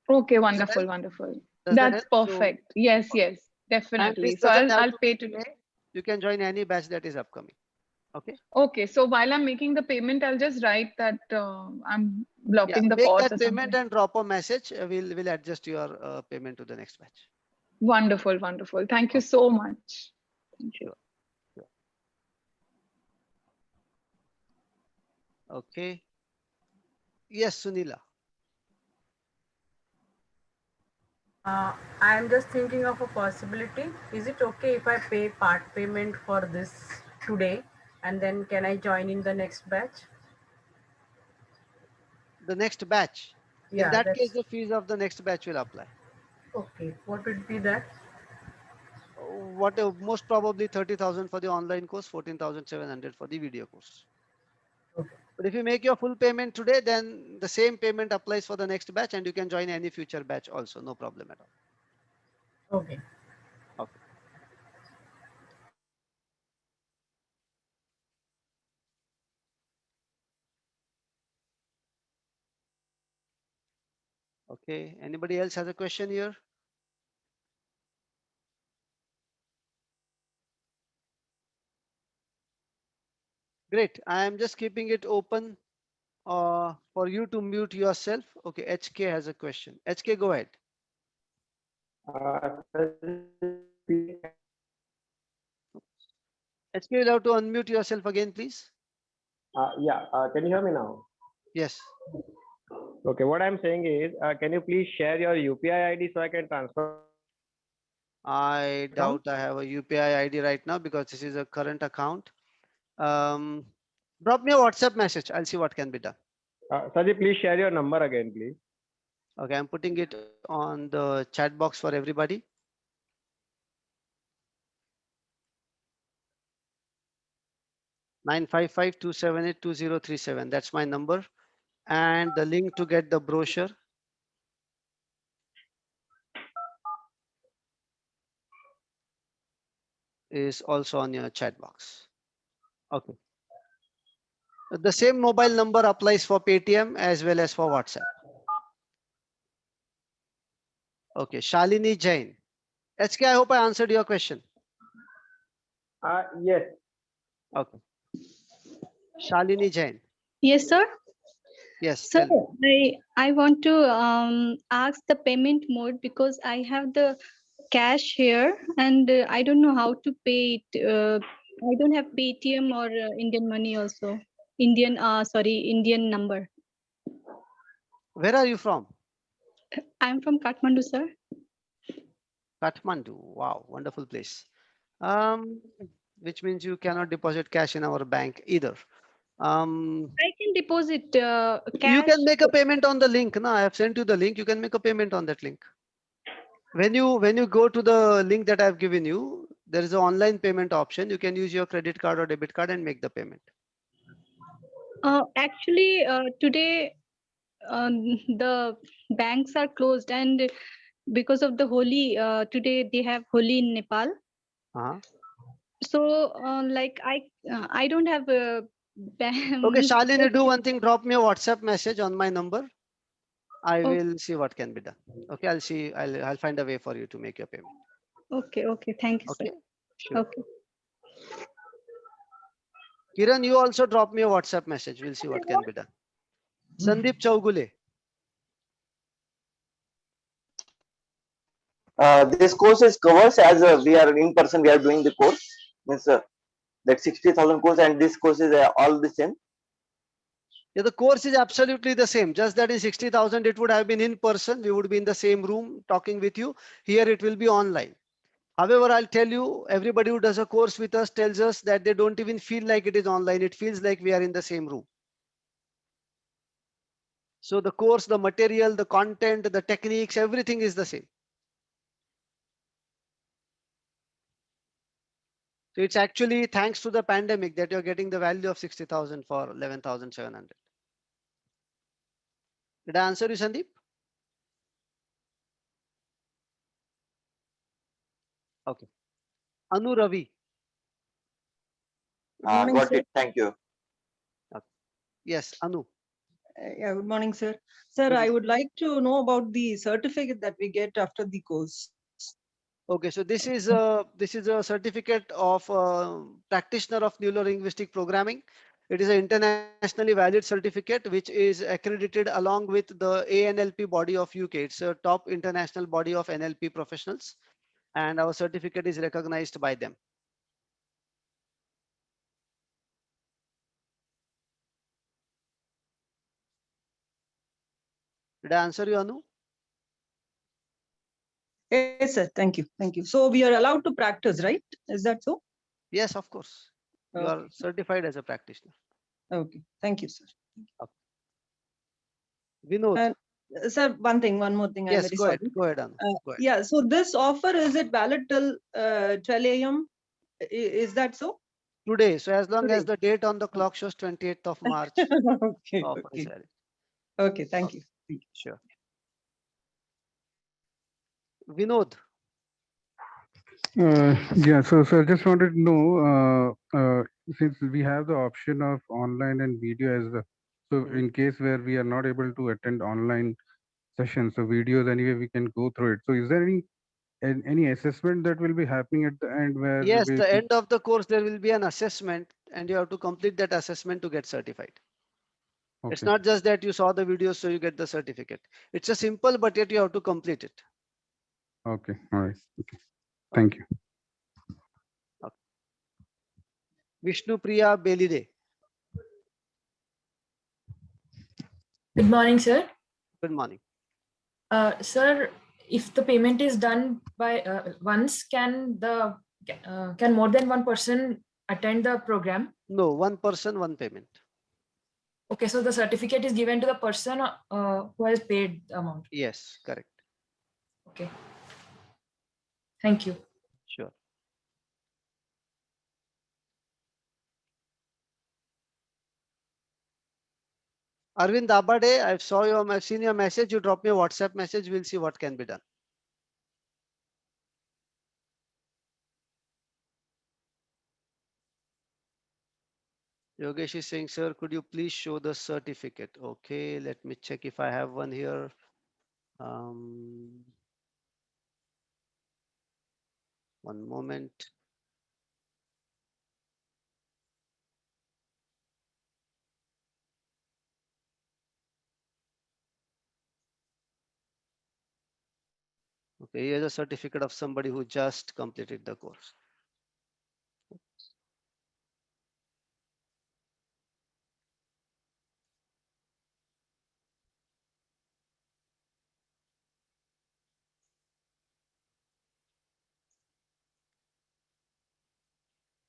Okay, Does that wonderful, help? wonderful. Does that That's help? So, perfect. Yes, yes, and definitely. this So doesn't have I'll to pay be today. May. You can join any batch that is upcoming. Okay. Okay, so while I'm making the payment, I'll just write that I'm Yeah. blocking the Make course that or payment something. and drop a message. We'll adjust your payment to the next batch. Wonderful, wonderful. Thank you Okay. so much. Thank you. Sure. Sure. Okay. Yes, Sunila. I'm just thinking of a possibility. Is it okay if I pay part payment for this today and then can I join in the next batch? The next batch. In Yeah, that case, that's the fees of the next batch will apply. okay. What would be that? What most probably 30,000 for the online course, 14,700 for the video course. Okay. But if you make your full payment today, then the same payment applies for the next batch and you can join any future batch also. No problem at all. Okay. Okay. Okay. Anybody else has a question here? Great. I am just keeping it open for you to mute yourself. Okay. HK has a question. HK, go ahead. HK, you'll have to unmute yourself again, please. Can you hear me now? Yes. Okay, what I'm saying is, can you please share your UPI ID so I can transfer? I doubt I have a UPI ID right now because this is a current account. Drop me a WhatsApp message. I'll see what can be done. Sajid, please share your number again, please. Okay, I'm putting it on the chat box for everybody. Nine 278 That's my number. And the link to get the brochure is also on your chat box. Okay. The same mobile number applies for Paytm as well as for WhatsApp. Okay, Shalini Jain. HK, I hope I answered your question. Yes. Okay. Shalini Jain. Yes, sir. Yes. Sir, Tell me. I want to ask the payment mode because I have the cash here and I don't know how to pay it. I don't have Paytm or Indian money also. Indian number. Where are you from? I'm from Kathmandu, sir. Kathmandu. Wow, wonderful place. Which means you cannot deposit cash in our bank either. I can deposit You cash. can make a payment on the link. No, I have sent you the link. You can make a payment on that link. When you go to the link that I've given you, there is an online payment option. You can use your credit card or debit card and make the payment. Actually, today the banks are closed and because of the Holi, today they have Holi in Nepal. Uh-huh. So I don't have a Okay, Shalini, do one thing. Drop me a WhatsApp message on my number. I Okay. will see what can be done. Okay, I'll see. I'll find a way for you to make your payment. Okay. Thank you, Okay, sir. sure. Okay. Kiran, you also drop me a WhatsApp message. We'll see what can be done. Sandeep Chaugule. This course is covers as we are in person, we are doing the course. Means that 60,000 course and this course is all the same. Yeah, the course is absolutely the same. Just that in 60,000, it would have been in person. We would be in the same room talking with you. Here it will be online. However, I'll tell you, everybody who does a course with us tells us that they don't even feel like it is online. It feels like we are in the same room. So the course, the material, the content, the techniques, everything is the same. So it's actually thanks to the pandemic that you're getting the value of 60,000 for 11,700. Did I answer you, Sandeep? Okay. Anu Ravi. Good morning, Got sir. it. Thank you. Yes, Anu. Yeah, good morning, sir. Sir, Good I morning. would like to know about the certificate that we get after the course. Okay, so this is a certificate of practitioner of neurolinguistic programming. It is an internationally valid certificate which is accredited along with the ANLP body of UK. It's a top international body of NLP professionals, and our certificate is recognized by them. Did I answer you, Anu? Yes, sir. Thank you. Thank you. So we are allowed to practice, right? Is that so? Yes, of course. You are Okay. certified as a practitioner. Okay. Thank you, sir. Vinod. And sir, one more thing. I'm Yes, very go ahead. sorry. Go ahead, Anu. Go ahead. Yeah. So this offer, is it valid till 12 a.m.? Is that so? Today, so as long as Today. the date on the clock shows 28th of March, Okay. offer is Okay. valid. Okay. Thank you. Sure. Vinod. Yeah, so I just wanted to know, since we have the option of online and video as well, so Mhm. in case where we are not able to attend online sessions, so videos anyway we can go through it. So is there any assessment that will be happening at the end where Yes, we the end of the course, there will be an assessment and you have to complete that assessment to get certified. It's okay, not just that you saw the video, so you get the certificate. It's a simple, but yet you have to complete it. okay, all right, okay, thank you. Vishnu Priya Belide. Good morning, sir. Good morning. Sir, if the payment is done by once, can more than one person attend the program? No, one person, one payment. Okay, so the certificate is given to the person who has paid the amount. Yes, correct. Okay. Thank you. Sure. Arvind Abade, I've seen your message. You drop me a WhatsApp message. We'll see what can be done. Yogesh is saying, sir, could you please show the certificate? Okay, let me check if I have one here. One moment. Okay, here's a certificate of somebody who just completed the course.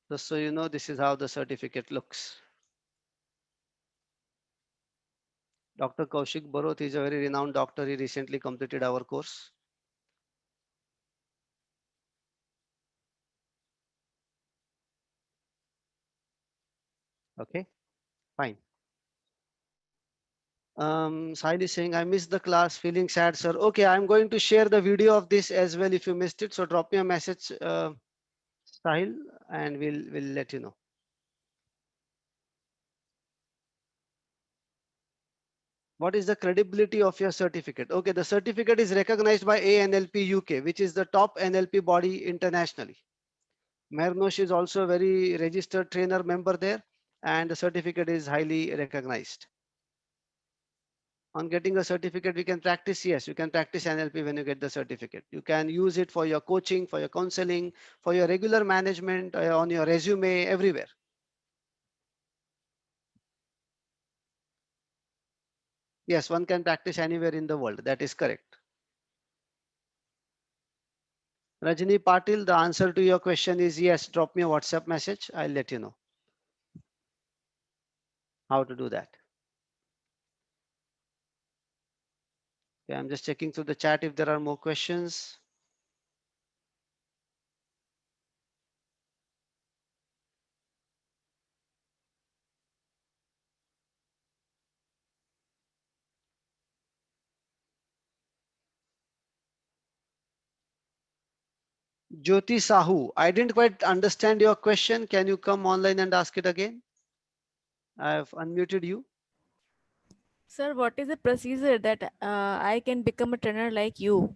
Just so you know, this is how the certificate looks. Dr. Kaushik Baroth is a very renowned doctor. He recently completed our course. Okay, fine. Sahil is saying, I missed the class, feeling sad, sir. Okay, I'm going to share the video of this as well if you missed it. So drop me a message, Sahil, and we'll let you know. What is the credibility of your certificate? Okay, the certificate is recognized by ANLP UK, which is the top NLP body internationally. Meher is also a very registered trainer member there, and the certificate is highly recognized. On getting a certificate, we can practice. Yes, you can practice NLP when you get the certificate. You can use it for your coaching, for your counseling, for your regular management, on your resume, everywhere. Yes, one can practice anywhere in the world. That is correct. Rajini Patil, the answer to your question is yes. Drop me a WhatsApp message. I'll let you know how to do that. Okay, I'm just checking through the chat if there are more questions. Jyoti Sahu, I didn't quite understand your question. Can you come online and ask it again? I have unmuted you. Sir, what is the procedure that I can become a trainer like you?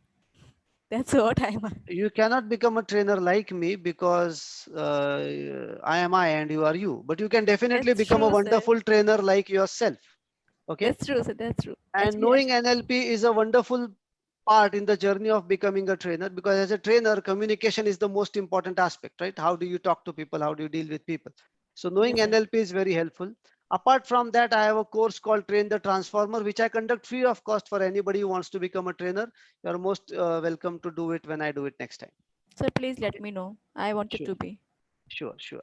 That's what I'm. You cannot become a trainer like me because I am I and you are you. But you can definitely That's become a true, sir. wonderful trainer like yourself. Okay. That's true, sir. That's true. And Actually, knowing NLP is a wonderful part in the journey of becoming a trainer, because as a trainer, communication is the most important aspect, right? How do you talk to people? How do you deal with people? So knowing Yes, sir. NLP is very helpful. Apart from that, I have a course called Train the Transformer, which I conduct free of cost for anybody who wants to become a trainer. You're most welcome to do it when I do it next time. Sir, please let me know. I wanted Sure. to be. Sure, sure.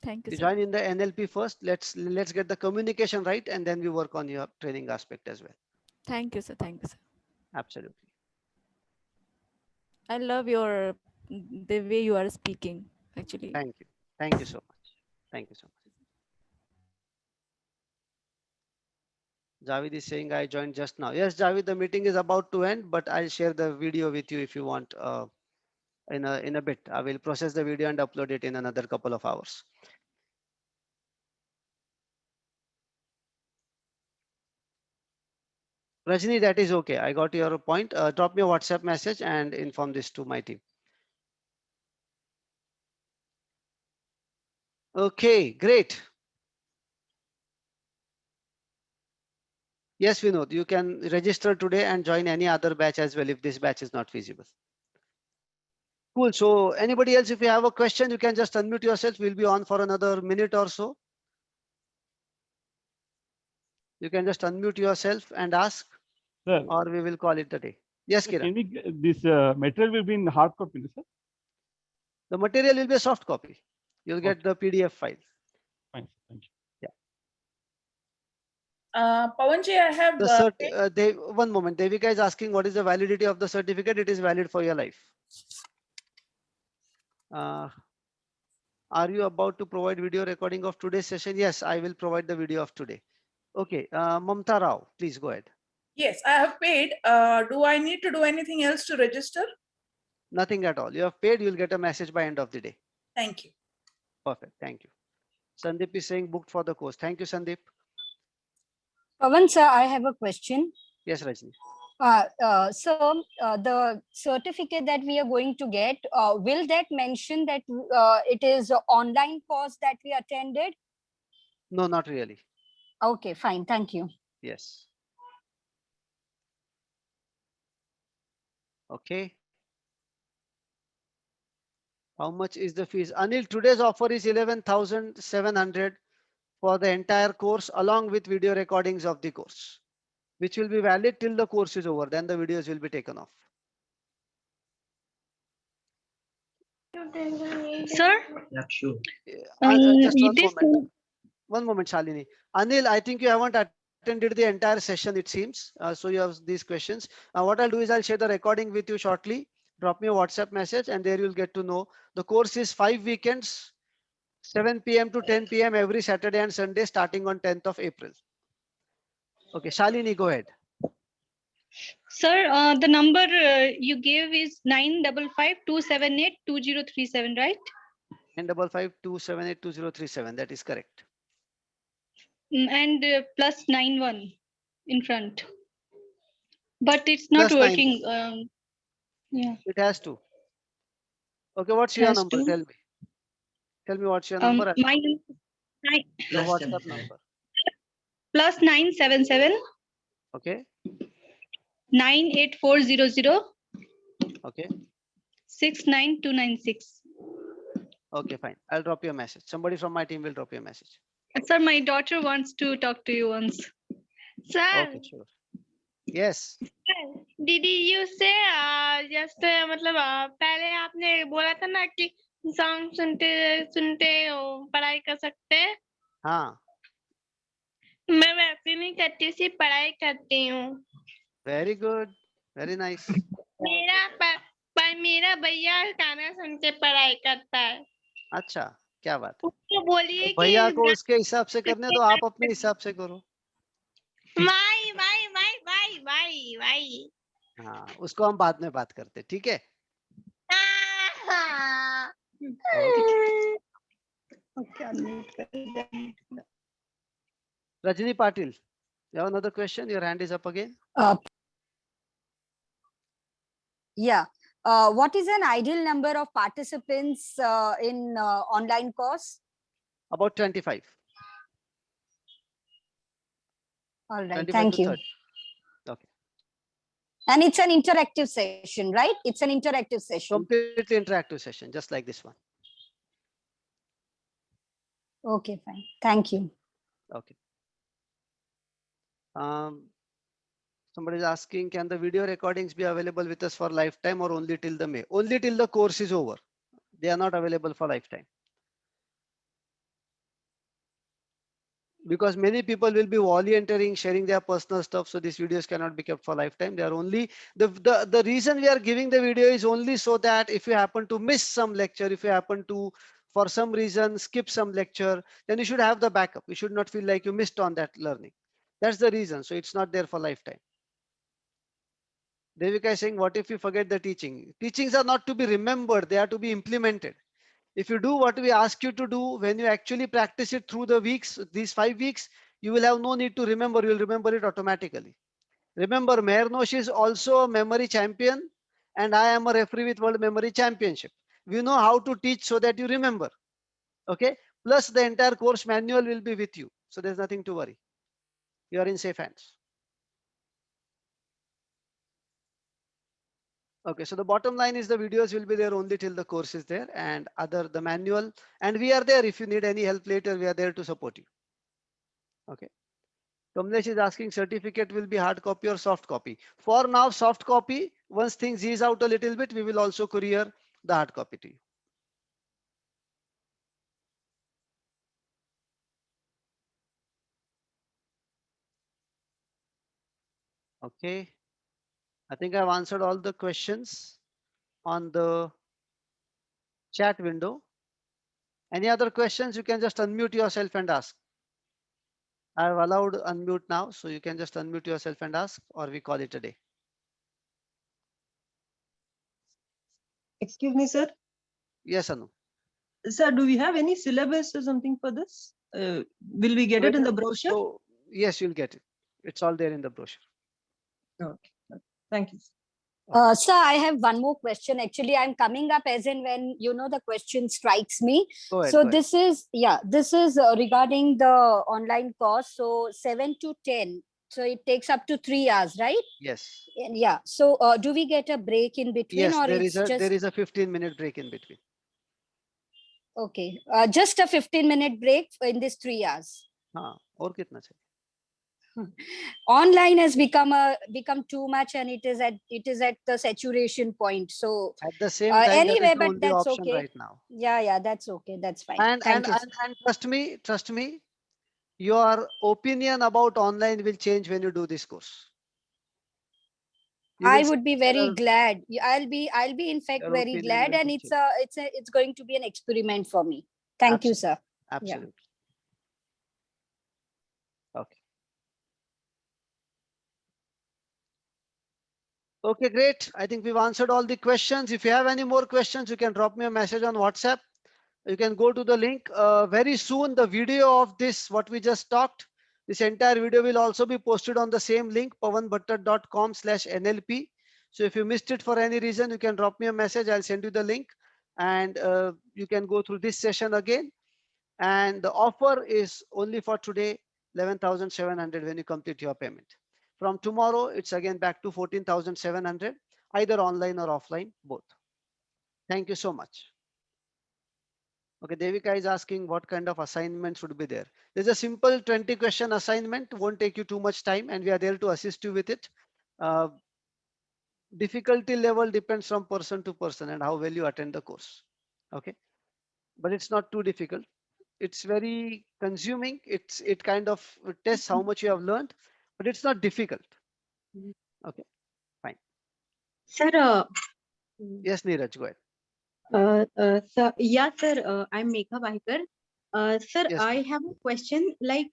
Thank you, You sir. join in the NLP first. Let's get the communication right, and then we work on your training aspect as well. Thank you, sir. Thank you, sir. Absolutely. I love your the way you are speaking. Actually. Thank you. Thank you so much. Thank you so much. Javed is saying I joined just now. Yes, Javed, the meeting is about to end, but I'll share the video with you if you want in a bit. I will process the video and upload it in another couple of hours. Rajni, that is okay. I got your point. Drop me a WhatsApp message and inform this to my team. Okay, great. Yes, Vinod, you can register today and join any other batch as well if this batch is not feasible. Cool. So anybody else, if you have a question, you can just unmute yourself. We'll be on for another minute or so. You can just unmute yourself and ask, Sir, or we will call it the day. Yes, Kiran. can we this material will be in hard copy, sir? The material will be a soft copy. You'll get the PDF file. Fine, thank you. Pawanji, I have One moment. Devika is asking what is the validity of the certificate. It is valid for your life. Are you about to provide video recording of today's session? Yes, I will provide the video of today. Okay, Mamta Rao, please go ahead. Yes, I have paid. Do I need to do anything else to register? Nothing at all. You have paid, you'll get a message by end of the day. Thank you. Perfect. Thank you. Sandeep is saying booked for the course. Thank you, Sandeep. Pawan sir, I have a question. Yes, Rajni. The certificate that we are going to get, will that mention that it is an online course that we attended? No, not really. Okay, fine. Thank you. Yes. Okay. How much is the fees? Anil, today's offer is 11,700 for the entire course along with video recordings of the course, which will be valid till the course is over. Then the videos will be taken off. Sir? Yeah, sure. Just one moment, Shalini. Anil, I think you haven't attended the entire session, it seems. So you have these questions. What I'll do is I'll share the recording with you shortly. Drop me a WhatsApp message and there you'll get to know. The course is 5 weekends, 7 p.m. to 10 p.m. every Saturday and Sunday starting on 10th of April. Okay, Shalini, go ahead. Sir, the number you gave is 955-278-2037, right? 955-278-2037. That is correct. And plus 91 in front. But it's not Plus working. Yeah. It has to. Okay, what's your Has number? to. Tell me. Tell me what's your number. Your WhatsApp number. Plus 977. Okay. 98400. Okay. 69296. Okay, fine. I'll drop you a message. Somebody from my team will drop you a message. Sir, my daughter wants to talk to you once. Sir, Okay, sure. Yes. did you say just मतलब पहले आपने बोला था ना कि song सुनते सुनते पढ़ाई कर सकते हैं? हाँ. मैं वैसे नहीं करती, सिर्फ पढ़ाई करती हूँ. Very good. Very nice. मेरा भैया गाना सुन के पढ़ाई करता है. अच्छा, क्या बात है. उसको बोलिए कि भैया को उसके हिसाब से करने दो, आप अपने हिसाब से करो. भाई. हाँ, उसको हम बाद में बात करते, ठीक है. Okay, unmute kar diya. Rajni Patil, you have another question? Your hand is up again. Yeah. What is an ideal number of participants in online course? About 25. All right. 25 Thank to you. 30. Okay. And it's an interactive session, right? It's an interactive session. Completely interactive session, just like this one. Okay, fine. Thank you. Okay. Somebody is asking, can the video recordings be available with us for lifetime or only till the May? Only till the course is over. They are not available for lifetime. Because many people will be volunteering, sharing their personal stuff. So these videos cannot be kept for lifetime. They are only, the reason we are giving the video is only so that if you happen to miss some lecture, if you happen to, for some reason, skip some lecture, then you should have the backup. You should not feel like you missed on that learning. That's the reason. So it's not there for lifetime. Devika is saying, what if you forget the teaching? Teachings are not to be remembered. They are to be implemented. If you do what we ask you to do, when you actually practice it through the weeks, these 5 weeks, you will have no need to remember. You'll remember it automatically. Remember, Meher is also a memory champion, and I am a referee with World Memory Championship. We know how to teach so that you remember. Okay. Plus, the entire course manual will be with you. So there's nothing to worry. You are in safe hands. Okay, so the bottom line is the videos will be there only till the course is there, and the manual, and we are there. If you need any help later, we are there to support you. Okay. Kamlesh is asking, certificate will be hard copy or soft copy? For now, soft copy. Once things ease out a little bit, we will also courier the hard copy to you. Okay. I think I've answered all the questions on the chat window. Any other questions? You can just unmute yourself and ask. I've allowed unmute now, so you can just unmute yourself and ask, or we call it a day. Excuse me, sir. Yes, Anu. Sir, do we have any syllabus or something for this? Will we get it in the brochure? So, yes, you'll get it. It's all there in the brochure. Okay. Thank you. Sir, I have one more question. Actually, I'm coming up as in when, the question strikes me. Go ahead, So go ahead. this is regarding the online course. So 7 to 10. So it takes up to 3 hours, right? Yes. And yeah. So do we get a break in between, Yes, or there it's is just there is a 15-minute break in between. okay? Just a 15-minute break in this 3 hours. हाँ, और कितना चाहिए? Online has become too much, and it is at the saturation point. So At the same time, anyway, that is the but only that's option okay. right now. Yeah, that's okay. That's fine. And Thank you. Sir. and trust me, your opinion about online will change when you do this course. You I will would see be there very are- glad. I'll be in fact Your very opinion glad, will and be it's going to be an experiment for me. Thank you, sir. Absolutely. Okay. Okay, great. I think we've answered all the questions. If you have any more questions, you can drop me a message on WhatsApp. You can go to the link. Very soon, the video of this, what we just talked, this entire video will also be posted on the same link, pawanbhattar.com/NLP. So if you missed it for any reason, you can drop me a message. I'll send you the link, and you can go through this session again. And the offer is only for today, 11,700 when you complete your payment. From tomorrow, it's again back to 14,700, either online or offline, both. Thank you so much. Okay, Devika is asking what kind of assignments would be there. There's a simple 20-question assignment, won't take you too much time, and we are there to assist you with it. Difficulty level depends from person to person and how well you attend the course. Okay, but it's not too difficult. It's very consuming. It kind of tests how much you have learned, but it's not difficult. Okay, fine. Sir, Yes, Neeraj, go ahead. sir, yeah, sir, I'm Megha Bahikar. Sir, Yes, I have a question. Like,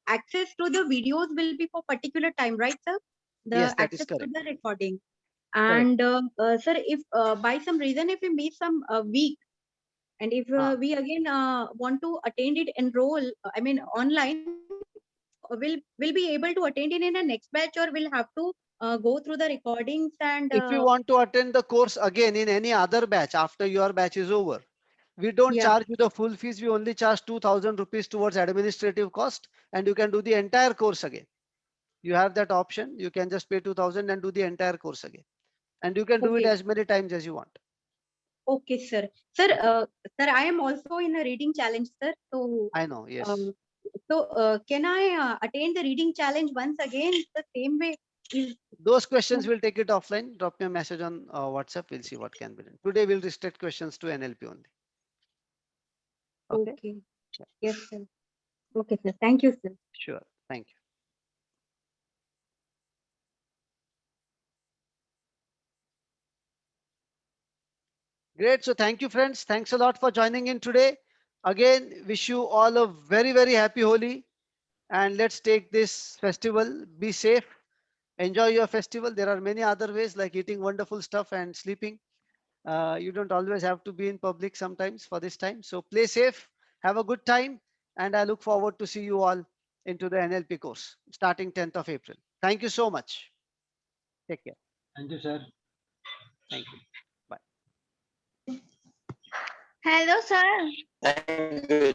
access to the videos will be for particular time, right, sir? The Yes, that is access to correct. the recording. And sir, if by some reason if we miss some week, and if we again want to attend it, enroll, I mean online, will be able to attend it in a next batch, or will have to go through the recordings and If you want to attend the course again in any other batch after your batch is over, we don't Yeah. charge you the full fees. We only charge 2,000 rupees towards administrative cost, and you can do the entire course again. You have that option. You can just pay 2,000 and do the entire course again. And you can do it Okay. as many times as you want. Okay, sir. Sir, sir, I am also in a reading challenge, sir. So, I know, yes. Can I attend the reading challenge once again the same way? Those questions we'll take it offline. Drop me a message on WhatsApp. We'll see what can be done. Today we'll restrict questions to NLP only. Okay. Okay. Yes, sir. Okay, sir. Thank you, sir. Sure. Thank you. Great. So thank you, friends. Thanks a lot for joining in today. Again, wish you all a very, very happy Holi. And let's take this festival. Be safe. Enjoy your festival. There are many other ways like eating wonderful stuff and sleeping. You don't always have to be in public sometimes for this time. So play safe. Have a good time. And I look forward to see you all into the NLP course starting 10th of April. Thank you so much. Take care. Thank you, sir. Thank you. Bye. Hello, sir. Thank you.